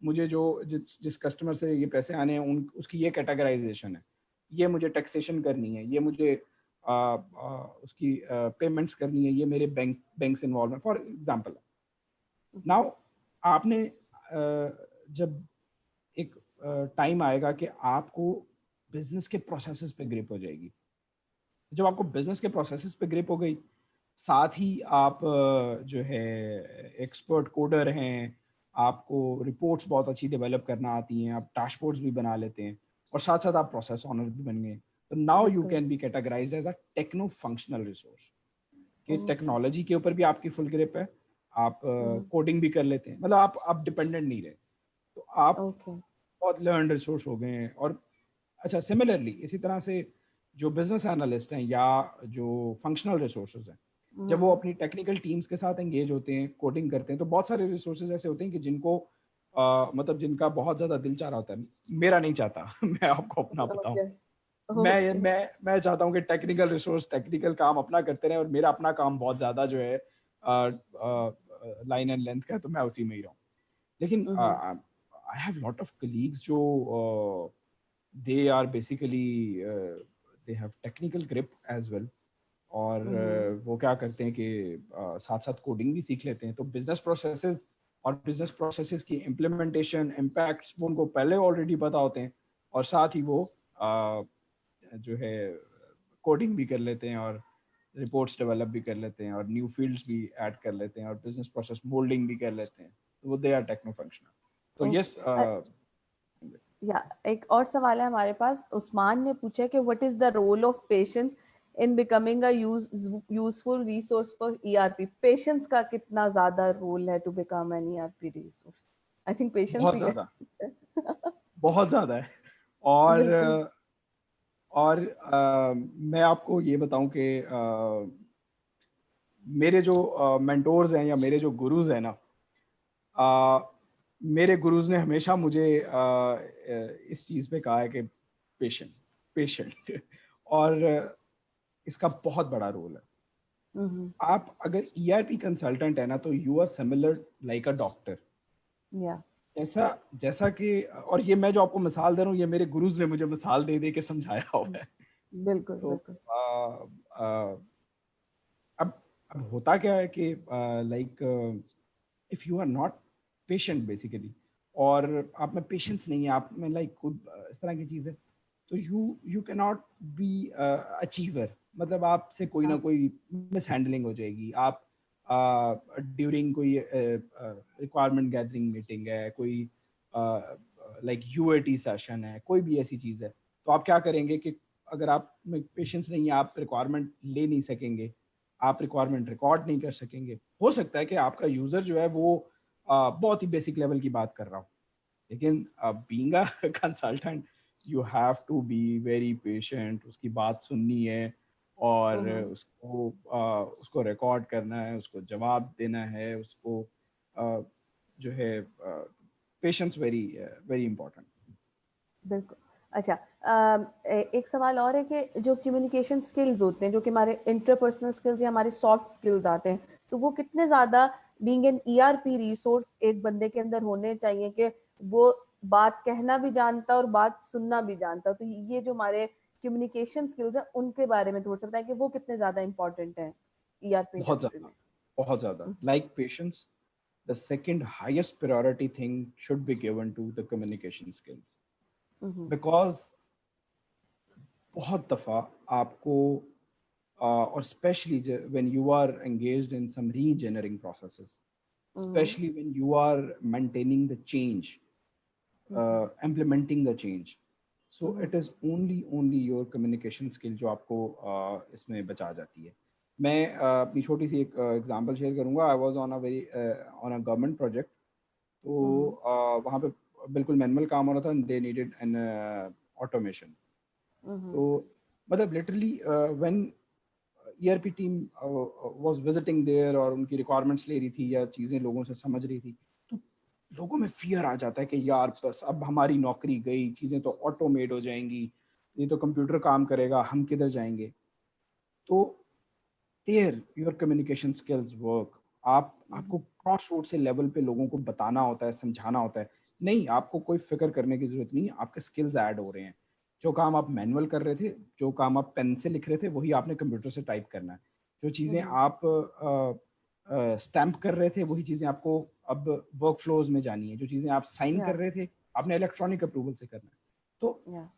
मुझे जो जिस कस्टमर से ये पैसे आने हैं उन उसकी ये कैटेगराइजेशन है, ये मुझे टैक्सेशन करनी है, ये मुझे उसकी पेमेंट्स करनी है, ये मेरे बैंक से इन्वॉल्व है, फॉर एग्जांपल। नाउ आपने जब एक टाइम आएगा कि आपको बिजनेस के प्रोसेसेस पे ग्रिप हो जाएगी। जब आपको बिजनेस के प्रोसेसेस पे ग्रिप हो गई, साथ ही आप जो है एक्सपर्ट कोडर हैं, आपको रिपोर्ट्स बहुत अच्छी डेवलप करना आती हैं, आप डैशबोर्ड्स भी बना लेते हैं और साथ साथ आप प्रोसेस ऑनर भी बन गए, तो now you can be categorised as a techno functional resource. कि टेक्नोलॉजी के ऊपर भी आपकी फुल ग्रिप है, आप कोडिंग भी कर लेते हैं, मतलब आप डिपेंडेंट नहीं रहे, तो आप बहुत लर्न रिसोर्स हो गए हैं। और अच्छा, सिमिलरली इसी तरह से जो बिजनेस एनालिस्ट हैं या जो फंक्शनल रिसोर्सेज हैं, जब वो अपनी टेक्निकल टीम्स के साथ एंगेज होते हैं, कोडिंग करते हैं, तो बहुत सारे रिसोर्सेज ऐसे होते हैं कि जिनको मतलब जिनका बहुत ज़्यादा दिल चाह रहा होता है। मेरा नहीं चाहता मैं आपको अपना बताऊं, मैं चाहता हूँ कि टेक्निकल रिसोर्स टेक्निकल काम अपना करते रहे और मेरा अपना काम बहुत ज़्यादा जो है लाइन एंड लेंथ का है, तो मैं उसी में ही रहूँ। लेकिन I have lot of colleagues जो they are basically they have technical grip as well, और वो क्या करते हैं कि साथ साथ कोडिंग भी सीख लेते हैं, तो बिजनेस प्रोसेसेस और बिजनेस प्रोसेसेस की इम्प्लीमेंटेशन इम्पैक्ट्स वो उनको पहले ऑलरेडी पता होते हैं, और साथ ही वो जो है कोडिंग भी कर लेते हैं और रिपोर्ट्स डेवलप भी कर लेते हैं और न्यू फील्ड्स भी ऐड कर लेते हैं और बिजनेस प्रोसेस मोल्डिंग भी कर लेते हैं, तो वो दे आर टेक्नो फंक्शनल। तो यस, या एक और सवाल है हमारे पास, उस्मान ने पूछा कि what is the role of patience in becoming a useful resource for ERP. Patience का कितना ज्यादा रोल है to become an ERP resource? I think patience ही है। बहुत ज्यादा है। और मैं आपको ये बताऊं कि मेरे जो मेंटोर्स हैं या मेरे जो गुरुज हैं ना, मेरे गुरुज ने हमेशा मुझे इस चीज़ पे कहा है कि पेशेंट पेशेंट और इसका बहुत बड़ा रोल है। आप अगर ईआरपी कंसल्टेंट है ना, तो you are similar like a doctor. जैसा जैसा कि, और ये मैं जो आपको मिसाल दे रहा हूँ, ये मेरे गुरुज ने मुझे मिसाल दे दे के समझाया हुआ है। बिल्कुल तो बिल्कुल। अब होता क्या है कि like if you are not patient basically, और आप में पेशेंस नहीं है, आप में लाइक खुद इस तरह की चीज़ है, तो you can not be achiever. मतलब आपसे कोई ना कोई मिस हैंडलिंग हो जाएगी। आप ड्यूरिंग कोई रिक्वायरमेंट गैदरिंग मीटिंग है, कोई लाइक यूएटी सेशन है, कोई भी ऐसी चीज़ है, तो आप क्या करेंगे कि अगर आप में पेशेंस नहीं है, आप रिक्वायरमेंट ले नहीं सकेंगे, आप रिक्वायरमेंट रिकॉर्ड नहीं कर सकेंगे। हो सकता है कि आपका यूज़र जो है वो बहुत ही बेसिक लेवल की बात कर रहा हो, लेकिन being a consultant you have to be very patient, उसकी बात सुननी है और उसको रिकॉर्ड करना है, उसको जवाब देना है, उसको जो है पेशेंस वेरी वेरी इंपॉर्टेंट। बिल्कुल। अच्छा, एक सवाल और है कि जो कम्युनिकेशन स्किल्स होते हैं, जो कि हमारे इंटरपर्सनल स्किल्स या हमारे सॉफ्ट स्किल्स आते हैं, तो वो कितने ज्यादा बीइंग एन ईआरपी रिसोर्स एक बंदे के अंदर होने चाहिए कि वो बात कहना भी जानता और बात सुनना भी जानता। तो ये जो हमारे कम्युनिकेशन स्किल्स है उनके बारे में थोड़ा सकता है कि वो कितने ज्यादा इंपॉर्टेंट है ईआरपी इंडस्ट्री में। बहुत ज्यादा like patience, the second highest priority thing should be given to the communication skills, because बहुत दफ़ा आपको और specially when you are engaged in some re-engineering processes, especially when you are maintaining the change, implementing the change, so it is only your communication skill जो आपको इसमें बचा जाती है। मैं अपनी छोटी सी एक एग्जांपल शेयर करूंगा। I was on a government project, तो वहाँ पे बिल्कुल मैनुअल काम हो रहा था, दे नीडेड एन ऑटोमेशन। तो मतलब literally when ERP team was visiting there और उनकी रिक्वायरमेंट्स ले रही थी या चीज़ें लोगों से समझ रही थी, तो लोगों में फियर आ जाता है कि यार बस अब हमारी नौकरी गई, चीज़ें तो ऑटोमेट हो जाएंगी, ये तो कंप्यूटर काम करेगा, हम किधर जाएंगे। तो there your communication skills work. आपको क्रॉस रोड से लेवल पे लोगों को बताना होता है, समझाना होता है। नहीं, आपको कोई फिक्र करने की जरूरत नहीं, आपके स्किल्स ऐड हो रहे हैं। जो काम आप मैनुअल कर रहे थे, जो काम आप पेन से लिख रहे थे, वही आपने कंप्यूटर से टाइप करना है। जो चीज़ें आप स्टैम्प कर रहे थे, वही चीज़ें आपको अब वर्क फ्लोज में जानी है। जो चीज़ें आप साइन कर या रहे थे, आपने इलेक्ट्रॉनिक अप्रूवल से करना है। तो या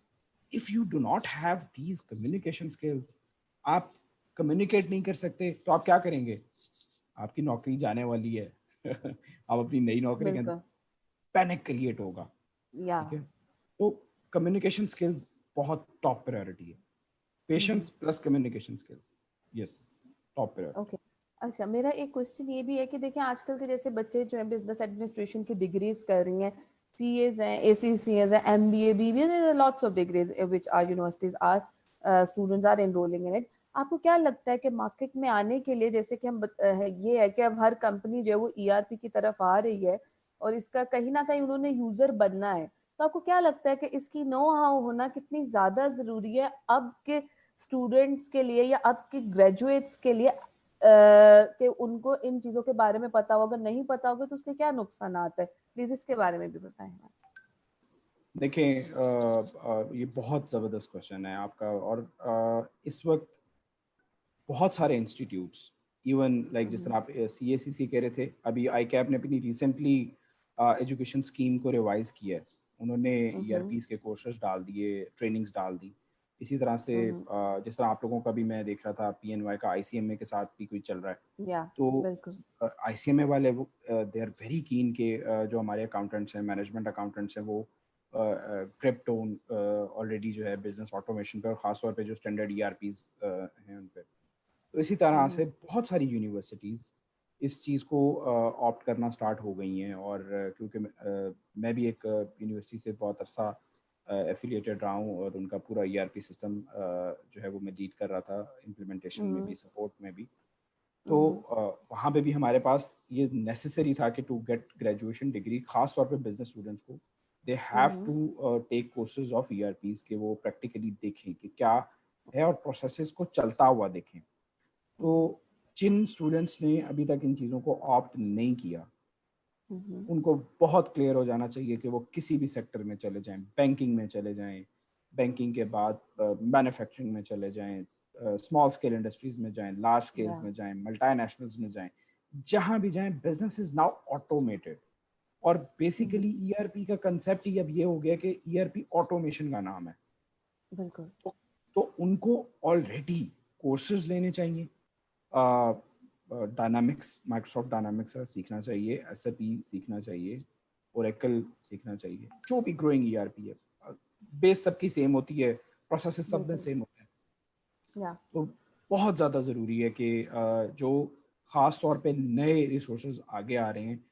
if you do not have these communication skills, आप कम्युनिकेट नहीं कर सकते, तो आप क्या करेंगे? आपकी नौकरी जाने वाली है। आप अपनी नई नौकरी के अंदर बिल्कुल पैनिक क्रिएट होगा। या ठीक है, तो कम्युनिकेशन स्किल्स बहुत टॉप प्रायोरिटी है। Patience plus communication skills, yes, top priority. Okay. अच्छा, मेरा एक क्वेश्चन ये भी है कि देखिए आजकल के जैसे बच्चे जो है बिजनेस एडमिनिस्ट्रेशन की डिग्रीज कर रही हैं, सीएज हैं, एसीसीएज हैं, MBA, BBA, lots of degrees which are universities are students are enrolling in it. आपको क्या लगता है कि मार्केट में आने के लिए जैसे कि ये है कि अब हर कंपनी जो है वो ईआरपी की तरफ आ रही है और इसका कहीं ना कहीं उन्होंने यूजर बनना है, तो आपको क्या लगता है कि इसकी नो हाउ होना कितनी ज्यादा जरूरी है अब के स्टूडेंट्स के लिए या अब के ग्रेजुएट्स के लिए, कि उनको इन चीजों के बारे में पता हो? अगर नहीं पता होगा तो उसके क्या नुकसान है, प्लीज इसके बारे में भी बताएं। देखें, ये बहुत ज़बरदस्त क्वेश्चन है आपका। और इस वक्त बहुत सारे इंस्टीट्यूट्स, इवन लाइक जिस तरह आप CACC कह रहे थे, अभी आई कैप ने अपनी रिसेंटली एजुकेशन स्कीम को रिवाइज किया है। उन्होंने ERPs के कोर्सेज डाल दिए, ट्रेनिंग्स डाल दी। इसी तरह से जिस तरह आप लोगों का भी मैं देख रहा था, PNY का ICMA के साथ भी कोई चल रहा है। या तो बिल्कुल। ICMA वाले वो दे आर वेरी कीन के जो हमारे अकाउंटेंट्स हैं, मैनेजमेंट अकाउंटेंट्स हैं, वो क्रिप्टो ऑलरेडी जो है बिजनेस ऑटोमेशन पे, और खासतौर पे जो स्टैंडर्ड ERPs हैं उन पे। तो इसी तरह से बहुत सारी यूनिवर्सिटीज़ इस चीज़ को ऑप्ट करना स्टार्ट हो गई हैं। और क्योंकि मैं भी एक यूनिवर्सिटी से बहुत अरसा एफिलिएटेड रहा हूँ, और उनका पूरा ERP सिस्टम जो है वो मैं लीड कर रहा था, इम्प्लीमेंटेशन में भी, सपोर्ट में भी। तो वहाँ पे भी हमारे पास ये नेसेसरी था कि टू गेट ग्रेजुएशन डिग्री, खास तौर पे बिजनेस स्टूडेंट्स को, they have to take courses of ERPs के वो प्रैक्टिकली देखें कि क्या है, और प्रोसेसेस को चलता हुआ देखें। तो जिन स्टूडेंट्स ने अभी तक इन चीज़ों को ऑप्ट नहीं किया, उनको बहुत क्लियर हो जाना चाहिए कि वो किसी भी सेक्टर में चले जाएं, बैंकिंग में चले जाएं, बैंकिंग के बाद मैन्युफैक्चरिंग में चले जाएं, स्मॉल स्केल इंडस्ट्रीज में जाएं, लार्ज स्केल्स में जाएं, मल्टीनेशनल्स में जाएं, जहां भी जाएं, बिजनेस इज नाउ ऑटोमेटेड। और बेसिकली ERP का कंसेप्ट ही अब ये हो गया कि ERP ऑटोमेशन का नाम है। बिल्कुल। तो उनको ऑलरेडी कोर्सेज लेने चाहिए, डायनामिक्स, माइक्रोसॉफ्ट डायनामिक्स सीखना चाहिए, SAP सीखना चाहिए, ओरेकल सीखना चाहिए। जो भी ग्रोइंग ERP है, बेस सबकी सेम होती है, प्रोसेसेस सब में बिल्कुल। सेम होते हैं। या तो बहुत ज़्यादा ज़रूरी है कि जो ख़ास तौर पे नए रिसोर्सेज आगे आ रहे हैं,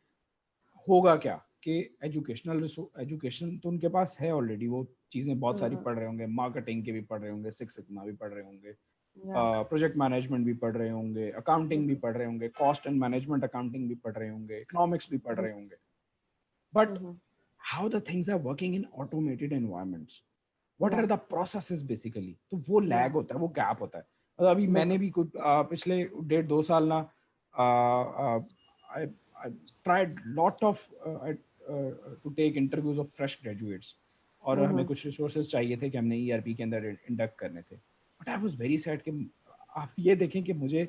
होगा क्या कि एजुकेशन तो उनके पास है ऑलरेडी, वो चीज़ें बहुत सारी पढ़ रहे होंगे, मार्केटिंग के भी पढ़ रहे होंगे, सिक्स सिग्मा भी पढ़ रहे होंगे, या प्रोजेक्ट मैनेजमेंट भी पढ़ रहे होंगे, अकाउंटिंग भी बिल्कुल। पढ़ रहे होंगे, कॉस्ट एंड मैनेजमेंट अकाउंटिंग भी पढ़ रहे होंगे, इकोनॉमिक्स भी पढ़ रहे होंगे। But how the things are working in automated environments, what are या द प्रोसेसेस बेसिकली, तो वो या लैग होता है, वो गैप होता है। मतलब अभी मैंने बिल्कुल। भी कुछ पिछले 1.5-2 साल ना, I tried lot of to take interviews of fresh graduates, और हमें कुछ रिसोर्सेज चाहिए थे कि हमने ERP के अंदर इंडक्ट करने थे। But I was very sad कि आप ये देखें कि मुझे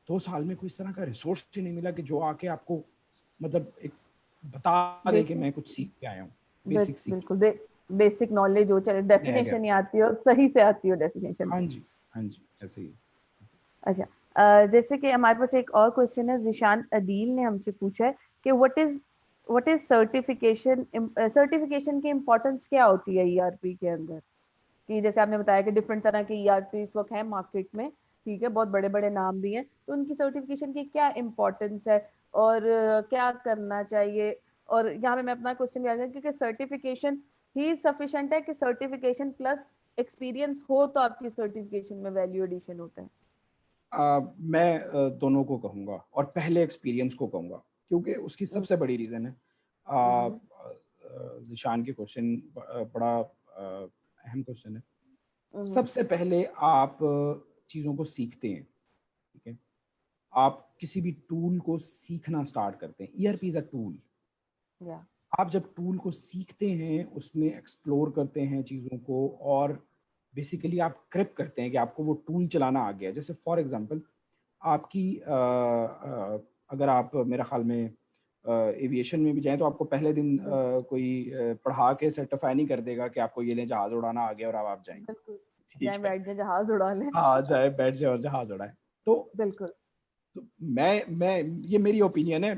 2 साल में कोई इस तरह का रिसोर्स ही नहीं मिला कि जो आके आपको मतलब एक बता दे कि बेसिक। मैं कुछ सीख के आया हूँ, बेसिक सीख बिल्कुल बेसिक नॉलेज हो, चले के रह गया। डेफिनेशन ही आती है और सही से आती हो डेफिनेशन। हाँ जी, हाँ जी, ऐसे ही। अच्छा, जैसे कि हमारे पास एक और क्वेश्चन है, जिशान अदील ने हमसे पूछा है कि व्हाट इज सर्टिफिकेशन, सर्टिफिकेशन की इम्पोर्टेंस क्या होती है ईआरपी के अंदर? कि जैसे आपने बताया कि डिफरेंट तरह के ईआरपी इस वक्त है मार्केट में, ठीक है, बहुत बड़े बड़े नाम भी हैं, तो उनकी सर्टिफिकेशन की क्या इम्पोर्टेंस है और क्या करना चाहिए? और यहाँ पे मैं अपना क्वेश्चन याद है, क्योंकि सर्टिफिकेशन ही सफिशिएंट है कि सर्टिफिकेशन प्लस एक्सपीरियंस हो तो आपकी सर्टिफिकेशन में वैल्यू एडिशन होता है? मैं दोनों को कहूँगा और पहले एक्सपीरियंस को कहूँगा, क्योंकि उसकी सबसे बड़ी रीज़न है ज़िशान के क्वेश्चन बड़ा अहम क्वेश्चन है। सबसे पहले आप चीज़ों को सीखते हैं, ठीक है? आप किसी भी टूल को सीखना स्टार्ट करते हैं। ERP is a tool. या आप जब टूल को सीखते हैं, उसमें एक्सप्लोर करते हैं चीज़ों को और बेसिकली आप ग्रिप करते हैं कि आपको वो टूल चलाना आ गया है। जैसे फॉर एग्ज़ाम्पल आपकी अगर आप मेरा ख़्याल में एविएशन में भी जाएँ तो आपको पहले दिन कोई पढ़ा के सर्टिफ़ाई नहीं कर देगा कि आपको ये लें जहाज़ उड़ाना आ गया और अब आप जाएँ। बिल्कुल, ठीक जाए है? बैठ जाए जहाज उड़ा लें। हाँ, जाए बैठ जाए और जहाज़ उड़ाएँ। तो बिल्कुल। तो मैं ये मेरी ओपिनियन है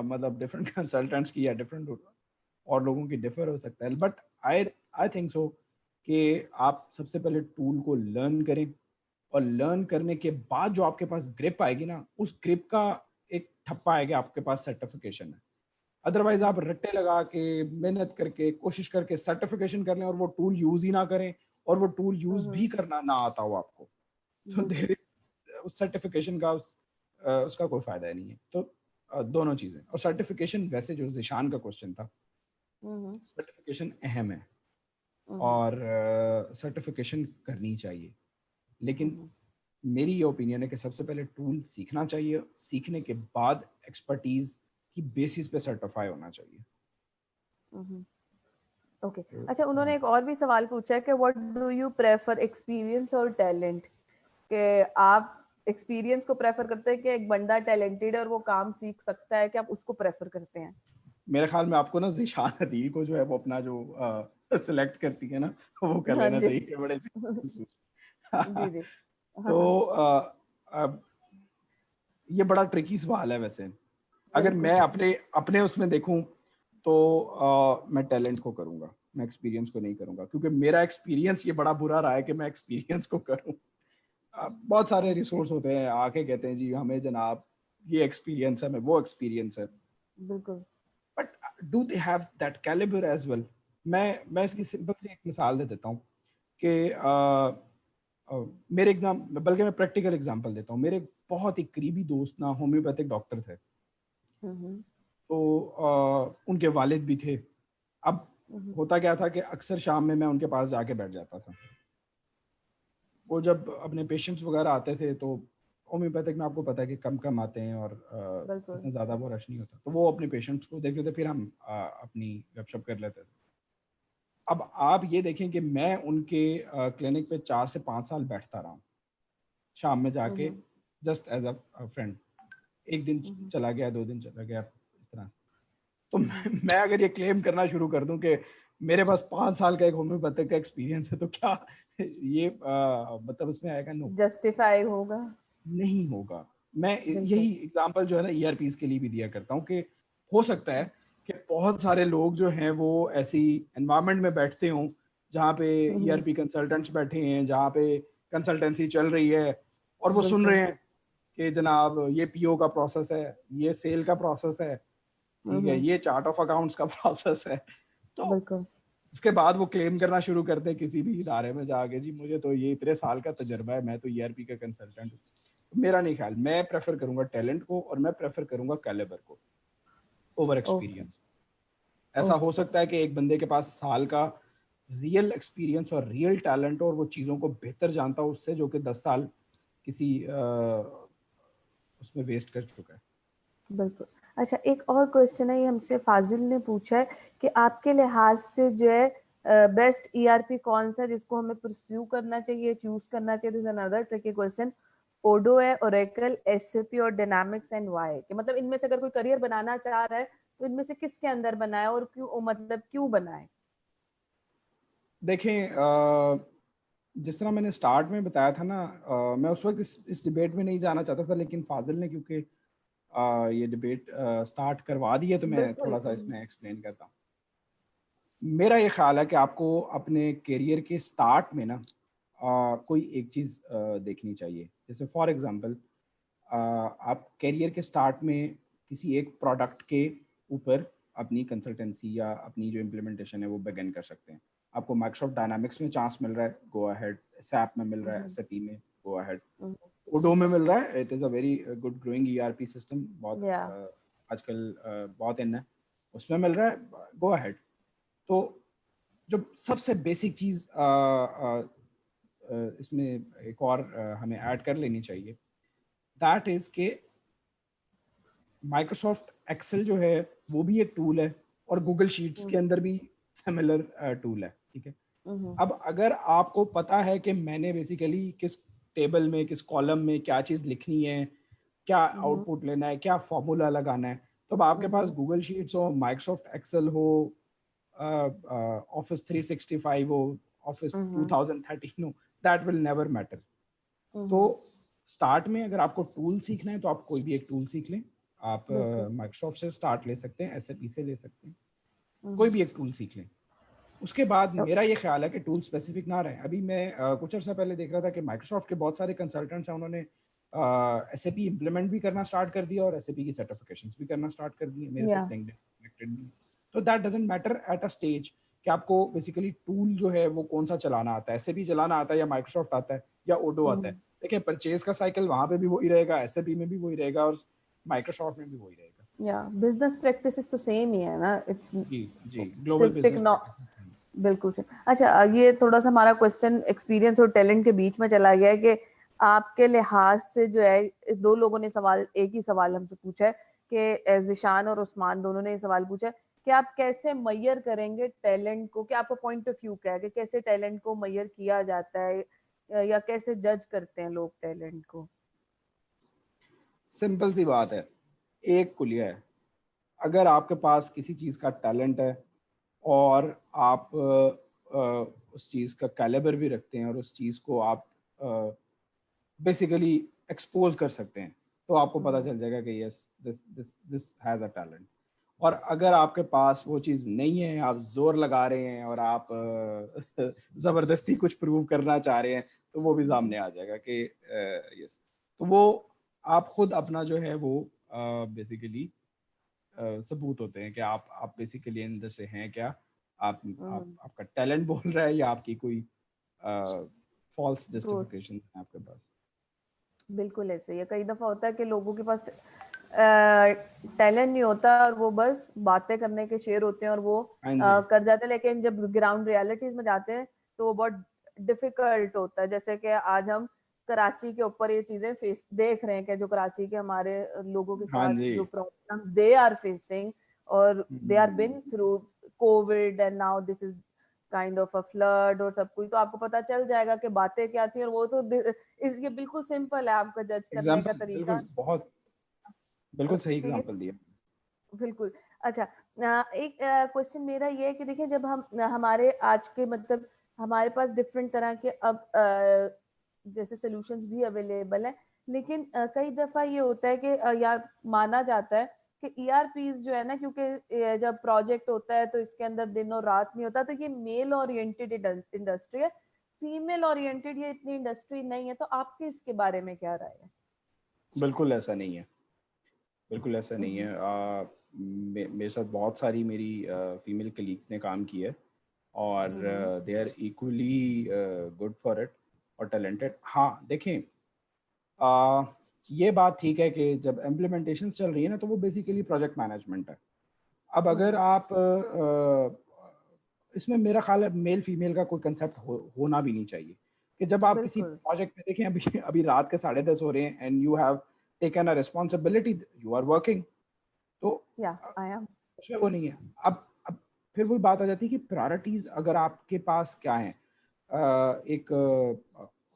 मतलब डिफरेंट कंसल्टेंट्स की या डिफरेंट और लोगों की डिफर हो सकता है, but I I think so कि आप सबसे पहले टूल को लर्न करें और लर्न करने के बाद जो आपके पास ग्रिप आएगी ना, उस ग्रिप का एक ठप्पा आएगा, आपके पास सर्टिफिकेशन है। अदरवाइज आप रट्टे लगा के मेहनत करके कोशिश करके सर्टिफिकेशन कर लें और वो टूल यूज ही ना करें और वो टूल यूज भी करना ना आता हो आपको, तो बिल्कुल। देर उस सर्टिफिकेशन का उसका कोई फायदा ही नहीं है। तो दोनों चीजें, और सर्टिफिकेशन वैसे जो जिशान का क्वेश्चन था, सर्टिफिकेशन अहम है और सर्टिफिकेशन करनी चाहिए, लेकिन मेरी ये ओपिनियन है कि सबसे पहले टूल सीखना चाहिए, सीखने के बाद एक्सपर्टीज की बेसिस पे सर्टिफाई होना चाहिए। ओके। तो, अच्छा, उन्होंने एक और भी सवाल पूछा है कि what do you prefer, experience और टैलेंट? कि आप एक्सपीरियंस को प्रेफर करते हैं कि एक बंदा टैलेंटेड है और वो काम सीख सकता है, कि आप उसको प्रेफर करते हैं? मेरे ख्याल में आपको ना जिशान अदील को जो है वो अपना जो सिलेक्ट करती है ना, वो कर हाँ लेना जी। चाहिए, बड़े पूछ जी जी। हाँ हाँ। तो अब ये बड़ा ट्रिकी सवाल है वैसे। अगर बिल्कुल। मैं अपने अपने उसमें देखूं तो मैं टैलेंट को करूंगा, मैं एक्सपीरियंस को नहीं करूंगा, क्योंकि मेरा एक्सपीरियंस ये बड़ा बुरा रहा है कि मैं एक्सपीरियंस को करूं। बहुत सारे रिसोर्स होते हैं, आके कहते हैं जी हमें जनाब ये एक्सपीरियंस है, हमें वो एक्सपीरियंस है, बिल्कुल। But do they have that calibre as well? मैं इसकी सिंपल सी एक मिसाल दे देता हूँ कि मेरे एग्जाम, बल्कि मैं प्रैक्टिकल एग्जांपल देता हूँ। मेरे बहुत ही करीबी दोस्त ना होम्योपैथिक डॉक्टर थे, तो उनके वालिद भी थे। अब होता क्या था कि अक्सर शाम में मैं उनके पास जाके बैठ जाता था। वो जब अपने पेशेंट्स वगैरह आते थे तो होम्योपैथिक में आपको पता है कि कम कम आते हैं और बिल्कुल। इतना ज़्यादा वो रश नहीं होता, तो वो अपने पेशेंट्स को देखते थे, फिर हम अपनी गपशप कर लेते थे। अब आप ये देखें कि मैं उनके क्लिनिक पे 4 से 5 साल बैठता रहा हूँ, शाम में जाके जस्ट एज अ फ्रेंड। एक दिन चला गया, 2 दिन चला गया, इस तरह। तो मैं अगर ये क्लेम करना शुरू कर दूं कि मेरे पास 5 साल का एक होम्योपैथिक का एक्सपीरियंस है, तो क्या ये मतलब उसमें आएगा? नो, जस्टिफाई होगा? नहीं होगा। मैं बिल्कुल। यही एग्जांपल जो है ना ईआरपीस के लिए भी दिया करता हूँ कि हो सकता है कि बहुत सारे लोग जो हैं वो ऐसी एनवायरनमेंट में बैठते हों जहाँ पे ईआरपी कंसल्टेंट्स बैठे हैं, जहाँ पे कंसल्टेंसी चल रही है और वो सुन बिल्कुल। रहे हैं कि जनाब ये पीओ का प्रोसेस है, ये सेल का प्रोसेस है, ठीक है, ये चार्ट ऑफ अकाउंट्स का प्रोसेस है। तो बिल्कुल। उसके बाद वो क्लेम करना शुरू करते हैं किसी भी इदारे में जाके, जी मुझे तो ये इतने साल का तजर्बा है, मैं तो ईआरपी का कंसल्टेंट हूँ। मेरा नहीं ख्याल, मैं प्रेफर करूंगा टैलेंट को और मैं प्रेफर करूंगा कैलिबर को ओवर ओके। एक्सपीरियंस। ऐसा हो ओके। सकता है कि एक बंदे के पास साल का रियल एक्सपीरियंस और रियल टैलेंट और वो चीज़ों को बेहतर जानता हो उससे, जो कि 10 साल किसी उसमें वेस्ट कर चुका है। बिल्कुल। अच्छा, एक और क्वेश्चन है, ये हमसे फाजिल ने पूछा है कि आपके लिहाज से जो है बेस्ट ईआरपी कौन सा है जिसको हमें परस्यू करना चाहिए, चूज करना चाहिए? This is another tricky question. Odoo है, ओरेकल, एसएपी और डायनामिक्स, एंड व्हाई? कि मतलब इनमें से अगर कोई करियर बनाना चाह रहा है तो इनमें से किसके अंदर बनाए और क्यों, मतलब क्यों बनाए? देखें जिस तरह मैंने स्टार्ट में बताया था ना, मैं उस वक्त इस डिबेट में नहीं जाना चाहता था, लेकिन फाजिल ने क्योंकि ये डिबेट स्टार्ट करवा दी है तो मैं बिल्कुल। थोड़ा सा इसमें एक्सप्लेन करता हूँ। मेरा ये ख्याल है कि आपको अपने करियर के स्टार्ट में ना कोई एक चीज़ देखनी चाहिए। जैसे फॉर एग्जांपल आप करियर के स्टार्ट में किसी एक प्रोडक्ट के ऊपर अपनी कंसल्टेंसी या अपनी जो इम्प्लीमेंटेशन है वो बिगिन कर सकते हैं। आपको माइक्रोसॉफ्ट डायनामिक्स में चांस मिल रहा है, गो अहेड। SAP में मिल रहा है, SAP में गो अहेड। ओडो में मिल रहा है, it is a very good growing ERP system, बहुत आजकल बहुत इन है, उसमें मिल रहा है, गो अहेड। तो जो सबसे बेसिक चीज़ इसमें एक और हमें ऐड कर लेनी चाहिए, दैट इज़ के माइक्रोसॉफ्ट एक्सेल जो है वो भी एक टूल है, और गूगल शीट्स के अंदर भी सिमिलर टूल है, ठीक है। अब अगर आपको पता है कि मैंने बेसिकली किस टेबल में, किस कॉलम में क्या चीज़ लिखनी है, क्या आउटपुट लेना है, क्या फॉर्मूला लगाना है, तो अब आपके पास गूगल शीट्स हो, माइक्रोसॉफ्ट एक्सेल हो, ऑफिस 365 हो, ऑफिस 2013 हो, दैट विल नेवर मैटर। तो स्टार्ट में अगर आपको टूल सीखना है तो आप कोई भी एक टूल सीख लें। आप माइक्रोसॉफ्ट से स्टार्ट ले सकते हैं, SAP से ले सकते हैं, कोई भी एक टूल सीख लें। उसके बाद मेरा ये ख्याल है कि टूल स्पेसिफिक ना रहे। अभी मैं कुछ अर्सा पहले देख रहा था कि माइक्रोसॉफ्ट के बहुत सारे कंसल्टेंट्स हैं, उन्होंने SAP इम्प्लीमेंट भी करना स्टार्ट कर दिया और SAP की सर्टिफिकेशंस भी करना स्टार्ट कर दिए, मेरे साथ लिंक्डइन कनेक्टेड भी। तो that doesn't matter at a stage कि आपको बेसिकली टूल जो है वो कौन सा चलाना आता है, SAP चलाना आता है या माइक्रोसॉफ्ट आता है या ओडो आता है। देखिए परचेज का साइकिल वहां पे भी वही रहेगा, SAP में भी वही रहेगा और माइक्रोसॉफ्ट में भी वही रहेगा। या बिजनेस प्रैक्टिसेस तो सेम ही है ना, इट्स जी जी, ग्लोबल बिजनेस प्रैक्टिसेस। बिल्कुल सही। अच्छा, ये थोड़ा सा हमारा क्वेश्चन एक्सपीरियंस और टैलेंट के बीच में चला गया है कि आपके लिहाज से जो है, इस दो लोगों ने सवाल, एक ही सवाल हमसे पूछा है कि जिशान और उस्मान दोनों ने ये सवाल पूछा है कि आप कैसे मैयर करेंगे टैलेंट को, कि आपका पॉइंट ऑफ व्यू क्या है कि कैसे टैलेंट को मैयर किया जाता है या कैसे जज करते हैं लोग टैलेंट को? सिंपल सी बात है, एक कुलिया है। अगर आपके पास किसी चीज़ का टैलेंट है और आप उस चीज़ का कैलिबर भी रखते हैं और उस चीज़ को आप बेसिकली एक्सपोज कर सकते हैं, तो आपको पता चल जाएगा कि yes this this this has a talent. और अगर आपके पास वो चीज़ नहीं है, आप जोर लगा रहे हैं और आप ज़बरदस्ती कुछ प्रूव करना चाह रहे हैं, तो वो भी सामने आ जाएगा कि यस। तो वो आप खुद अपना जो है वो बेसिकली सबूत होते हैं कि आप बेसिकली अंदर से हैं क्या, आपका टैलेंट बोल रहा है या आपकी कोई फॉल्स जस्टिफिकेशन है आपके पास। बिल्कुल ऐसे ही है। कई दफा होता है कि लोगों के पास टैलेंट नहीं होता और वो बस बातें करने के शेर होते हैं और वो कर जाते हैं, लेकिन जब ग्राउंड रियलिटीज में जाते हैं तो वो बहुत डिफिकल्ट होता है। जैसे कि आज हम कराची के ऊपर ये चीजें फेस देख रहे हैं कि जो कराची के हमारे लोगों के साथ जो प्रॉब्लम्स दे आर फेसिंग, और they are been through Covid and now this is kind of a flood और सब कुछ, तो आपको पता चल जाएगा कि बातें क्या थी। और वो तो ये बिल्कुल सिंपल है आपका जज करने का तरीका। बिल्कुल, बहुत बिल्कुल सही एग्जांपल दिया। बिल्कुल। अच्छा, एक क्वेश्चन मेरा ये है कि देखिए, जब हम हमारे आज के मतलब हमारे पास डिफरेंट तरह के अब जैसे सॉल्यूशंस भी अवेलेबल है, लेकिन कई दफा ये होता है कि यार माना जाता है कि ERPs जो है ना, क्योंकि जब प्रोजेक्ट होता है तो इसके अंदर दिन और रात नहीं होता, तो ये मेल ओरिएंटेड इंडस्ट्री है, फीमेल ओरिएंटेड ये इतनी इंडस्ट्री नहीं है। तो आपके इसके बारे में क्या राय है? बिल्कुल ऐसा नहीं है, बिल्कुल ऐसा नहीं है। मेरे साथ बहुत सारी मेरी फीमेल कलीग्स ने काम किया है और they are equally good for it और टैलेंटेड। हाँ देखें, ये बात ठीक है कि जब इम्प्लीमेंटेशन चल रही है ना, तो वो बेसिकली प्रोजेक्ट मैनेजमेंट है। अब अगर आप इसमें मेरा ख्याल है मेल फीमेल का कोई कंसेप्ट होना भी नहीं चाहिए कि जब आप किसी प्रोजेक्ट में देखें, अभी अभी रात के 10:30 हो रहे हैं and you have taken a responsibility, you are working, तो उसमें वो नहीं है। अब फिर वही बात आ जाती है कि प्रायोरिटीज अगर आपके पास क्या है। एक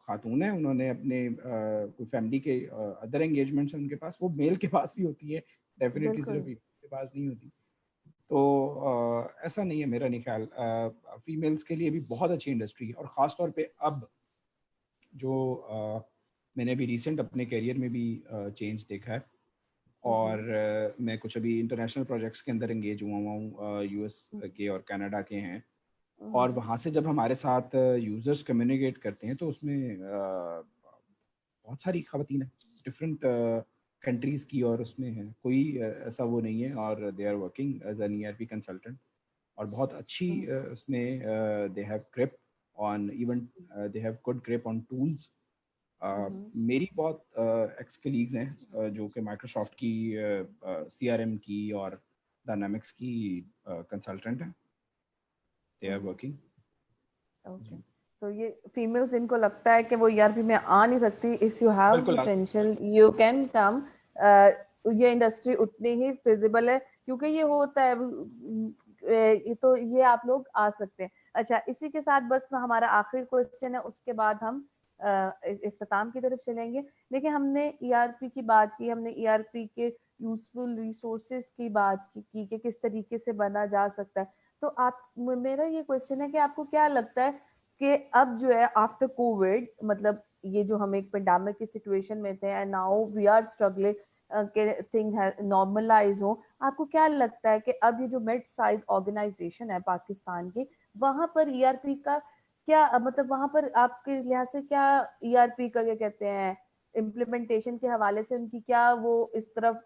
खातून है, उन्होंने अपने कोई फैमिली के अदर एंगेजमेंट्स हैं उनके पास, वो मेल के पास भी होती है, डेफिनेटली सिर्फ के पास नहीं होती। तो ऐसा नहीं है, मेरा नहीं ख्याल। फीमेल्स के लिए भी बहुत अच्छी इंडस्ट्री है और ख़ास तौर पे अब जो मैंने अभी रिसेंट अपने करियर में भी चेंज देखा है और मैं कुछ अभी इंटरनेशनल प्रोजेक्ट्स के अंदर एंगेज हुआ हूँ, US के और कनाडा के हैं, और वहाँ से जब हमारे साथ यूज़र्स कम्युनिकेट करते हैं तो उसमें बहुत सारी ख़वातीन हैं डिफरेंट कंट्रीज़ की, और उसमें है कोई ऐसा वो नहीं है, और they are working as an ERP consultant. और बहुत अच्छी उसमें they have grip on, even they have good grip on tools. मेरी बहुत एक्स कलीग्स हैं जो कि माइक्रोसॉफ्ट की CRM की और डायनामिक्स की कंसल्टेंट हैं, दे आर वर्किंग। ओके, तो ये फीमेल्स इनको लगता है कि वो ERP में आ नहीं सकती, इफ यू हैव बिल्कुल आ सकती है। Potential you can come. ये इंडस्ट्री उतनी ही फिजिबल है क्योंकि ये होता है, तो ये आप लोग आ सकते हैं। अच्छा, इसी के साथ बस हमारा आखिरी क्वेश्चन है, उसके बाद हम इख्तिताम की तरफ चलेंगे। देखिए, हमने ERP की बात की, हमने ERP के यूजफुल रिसोर्सेज की बात की कि किस तरीके से बना जा सकता है। तो आप, मेरा ये क्वेश्चन है कि आपको क्या लगता है कि अब जो है आफ्टर कोविड, मतलब ये जो हम एक पेंडेमिक की सिचुएशन में थे and now we are struggling के थिंग नॉर्मलाइज हो, आपको क्या लगता है कि अब ये जो मिड साइज ऑर्गेनाइजेशन है पाकिस्तान की, वहां पर ERP का क्या, मतलब वहां पर आपके लिहाज से क्या ERP का, क्या कहते हैं, इम्प्लीमेंटेशन के हवाले से उनकी क्या वो इस तरफ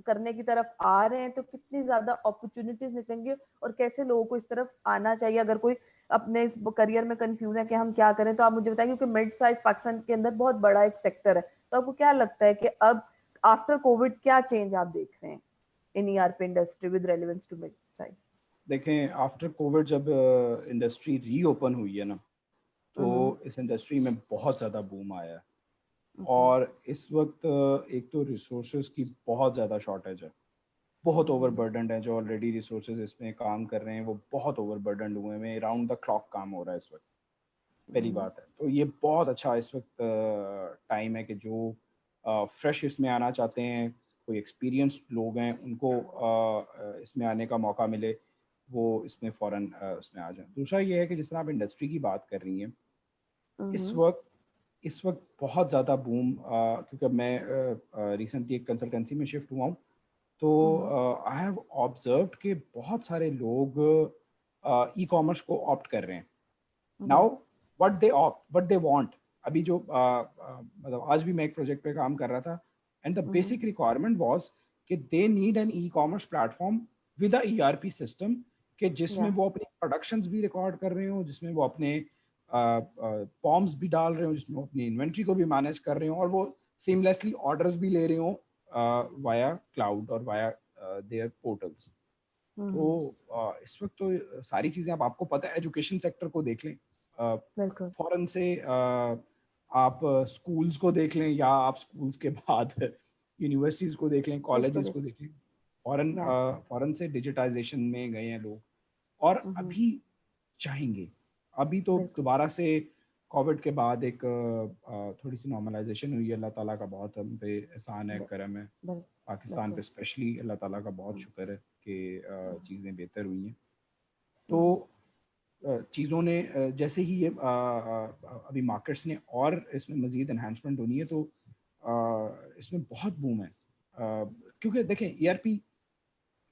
करने की तरफ आ रहे हैं, तो कितनी ज्यादा अपॉर्चुनिटीज निकलेंगे और कैसे लोगों को इस तरफ आना चाहिए? अगर कोई अपने इस करियर में कंफ्यूज है कि हम क्या करें, तो आप मुझे बताएं, क्योंकि मिड साइज पाकिस्तान के अंदर बहुत बड़ा एक सेक्टर है, तो आपको क्या लगता है कि अब आफ्टर कोविड क्या चेंज आप देख रहे हैं इन ERP industry with relevance to mid size? देखें, आफ्टर कोविड जब इंडस्ट्री रीओपन हुई है ना, तो इस इंडस्ट्री में बहुत ज़्यादा बूम आया है। और इस वक्त एक तो रिसोर्सेज की बहुत ज़्यादा शॉर्टेज है, बहुत ओवरबर्डनड है। जो ऑलरेडी रिसोर्सेज इसमें काम कर रहे हैं वो बहुत ओवरबर्डनड हुए हैं, राउंड द क्लॉक काम हो रहा है इस वक्त, पहली बात है। तो ये बहुत अच्छा इस वक्त टाइम है कि जो फ्रेश इसमें आना चाहते हैं, कोई एक्सपीरियंस्ड लोग हैं, उनको इसमें आने का मौका मिले, वो इसमें फ़ौरन उसमें आ जाए। दूसरा ये है कि जिस तरह आप इंडस्ट्री की बात कर रही हैं, इस वक्त बहुत ज़्यादा बूम, क्योंकि अब मैं रिसेंटली एक कंसल्टेंसी में शिफ्ट हुआ हूँ, तो आई हैव ऑब्जर्व्ड कि बहुत सारे लोग ई कॉमर्स को ऑप्ट कर रहे हैं नाउ। व्हाट दे वांट, अभी जो मतलब आज भी मैं एक प्रोजेक्ट पे काम कर रहा था, and the basic requirement was कि they need an e commerce platform with a ERP system, कि जिसमें वो अपनी प्रोडक्शंस भी रिकॉर्ड कर रहे हो, जिसमें वो अपने फॉर्म्स भी डाल रहे हो, जिसमें वो अपनी इन्वेंट्री को भी मैनेज कर रहे हो, और वो सीमलेसली ऑर्डर्स भी ले रहे हो वाया क्लाउड और वाया देयर पोर्टल्स। तो इस वक्त तो सारी चीज़ें, अब आपको पता है, एजुकेशन सेक्टर को देख लें, बिल्कुल। फॉरेन से आप स्कूल्स को देख लें, या आप स्कूल्स के बाद यूनिवर्सिटीज़ को देख लें, इसको कॉलेजेस देख, को देख लें, फॉरेन या फॉरेन से डिजिटाइजेशन में गए हैं लोग, और अभी चाहेंगे। अभी तो बिल्कुल दोबारा से कोविड के बाद एक थोड़ी सी नॉर्मलाइजेशन हुई है, अल्लाह ताला का बहुत हम पे एहसान है, करम है, पाकिस्तान पे बिल्कुल। स्पेशली अल्लाह ताला का बहुत शुक्र है कि चीज़ें बेहतर हुई हैं। तो चीज़ों ने जैसे ही ये अभी मार्केट्स ने और इसमें मज़ीद एनहांसमेंट होनी है, तो इसमें बहुत बूम है। क्योंकि देखें, ERP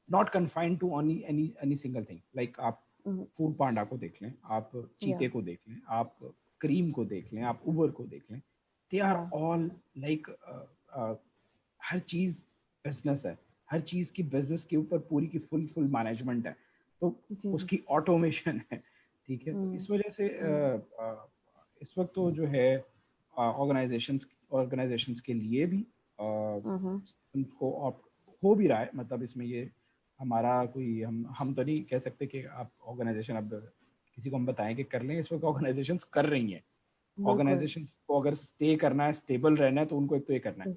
not confined to only any single thing. Like आप फूड पांडा को देख लें, आप या चीते को देख लें, आप क्रीम को देख लें, आप उबर को देख लें, दे आर या ऑल लाइक, हर चीज़ बिजनेस है, हर चीज़ की बिजनेस के ऊपर पूरी की फुल मैनेजमेंट है, तो जी जी। उसकी ऑटोमेशन है। ठीक है, तो इस वजह से इस वक्त तो जो है ऑर्गेनाइजेशंस के लिए भी उनको हो भी रहा है। मतलब इसमें ये हमारा कोई, हम तो नहीं कह सकते कि आप ऑर्गेनाइजेशन अब किसी को हम बताएं कि कर लें, इस वक्त ऑर्गेनाइजेशंस कर रही हैं। बिल्कुल। ऑर्गेनाइजेशंस को अगर स्टे करना है, स्टेबल रहना है, तो उनको एक तो ये करना है।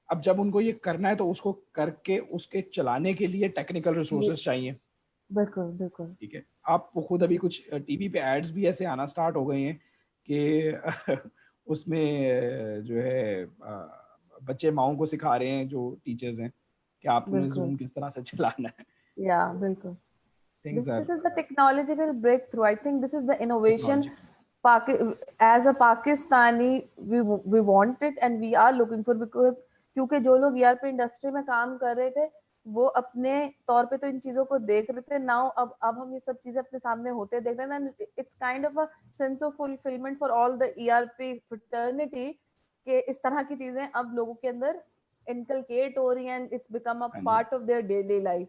अब जब उनको ये करना है, तो उसको करके उसके चलाने के लिए टेक्निकल ये रिसोर्सेज चाहिए। बिल्कुल बिल्कुल। ठीक है, आप वो खुद अभी जी कुछ टीवी पे एड्स भी ऐसे आना स्टार्ट हो गए हैं कि उसमें जो है बच्चे माओ को सिखा रहे हैं, जो टीचर्स हैं, कि आपने बिल्कुल। जूम किस तरह से चलाना है। या तो बिल्कुल। Things This are is the technological breakthrough. I think this is the innovation. Technological. As a Pakistani, we want it and we are looking for, because क्योंकि जो लोग ERP इंडस्ट्री में काम कर रहे थे, वो अपने तौर पे तो इन चीजों को देख रहे थे। नाउ अब हम ये सब चीजें अपने सामने होते देख रहे हैं। It's kind of a sense of fulfilment for all the ERP fraternity, कि इस तरह की चीजें अब लोगों के अंदर इनकलकेट हो रही हैं, इट्स बिकम अ हाँ जी। Part of their daily life.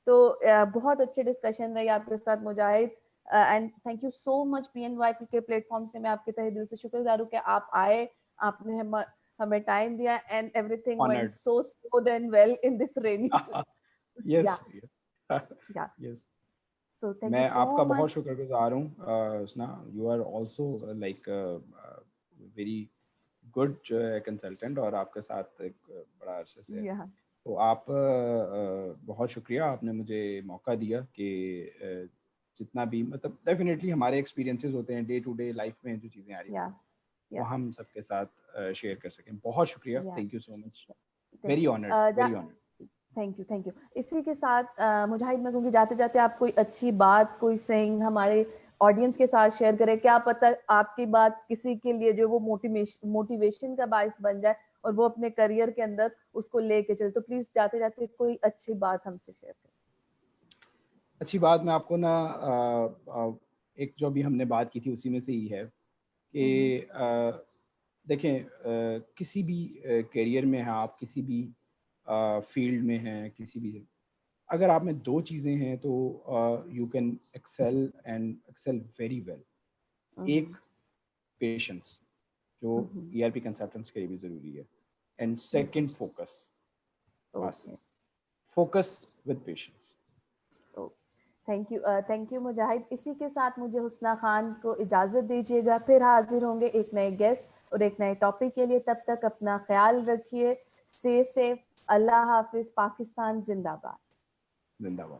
तो बहुत अच्छी डिस्कशन रही आपके साथ Mujahid, and thank you so much. PNYP के प्लेटफॉर्म से मैं आपके तहे दिल से शुक्रगुजार हूँ कि आप आए, आपने हमें टाइम दिया, and everything went Honored. So smooth and well in this rainy. Yeah Yes. या Yes. सो थैंक यू मैं सो आपका बहुत मच। शुक्रगुजार हूँ उसना। You are also like very good जो है कंसल्टेंट, और आपके साथ एक बड़ा अरसे से है। या तो आप बहुत शुक्रिया, आपने मुझे मौका दिया कि जितना भी मतलब डेफिनेटली हमारे एक्सपीरियंसेस होते हैं डे टू डे लाइफ में जो चीज़ें आ रही या होती हैं, वो या हम सबके साथ शेयर कर सकें। बहुत शुक्रिया, या thank you so much, thank very you. Honoured, very honoured. Thank you. इसी के साथ मुजाहिद, मैं कहूँगी जाते जाते आप कोई अच्छी बात, कोई सेइंग हमारे ऑडियंस के साथ शेयर करें। क्या पता आपकी बात किसी के लिए जो वो मोटिवेशन का बायस बन जाए और वो अपने करियर के अंदर उसको लेके चले। तो प्लीज जाते जाते कोई अच्छी बात हमसे शेयर करें। अच्छी बात मैं आपको ना एक जो भी हमने बात की थी उसी में से ही है कि देखें, किसी भी करियर में हैं आप, किसी भी फील्ड में हैं, किसी भी, अगर आप में दो चीज़ें हैं तो you can excel and excel very well. एक, पेशेंस, जो ERP कंसल्टेंट्स के लिए भी ज़रूरी है, एंड सेकंड फोकस। बस, okay, focus with patience. Thank you Mujahid. इसी के साथ मुझे हुस्ना खान को इजाजत दीजिएगा, फिर हाजिर होंगे एक नए गेस्ट और एक नए टॉपिक के लिए। तब तक अपना ख्याल रखिए, स्टे सेफ, अल्लाह हाफिज, पाकिस्तान जिंदाबाद। जिंदाबाद।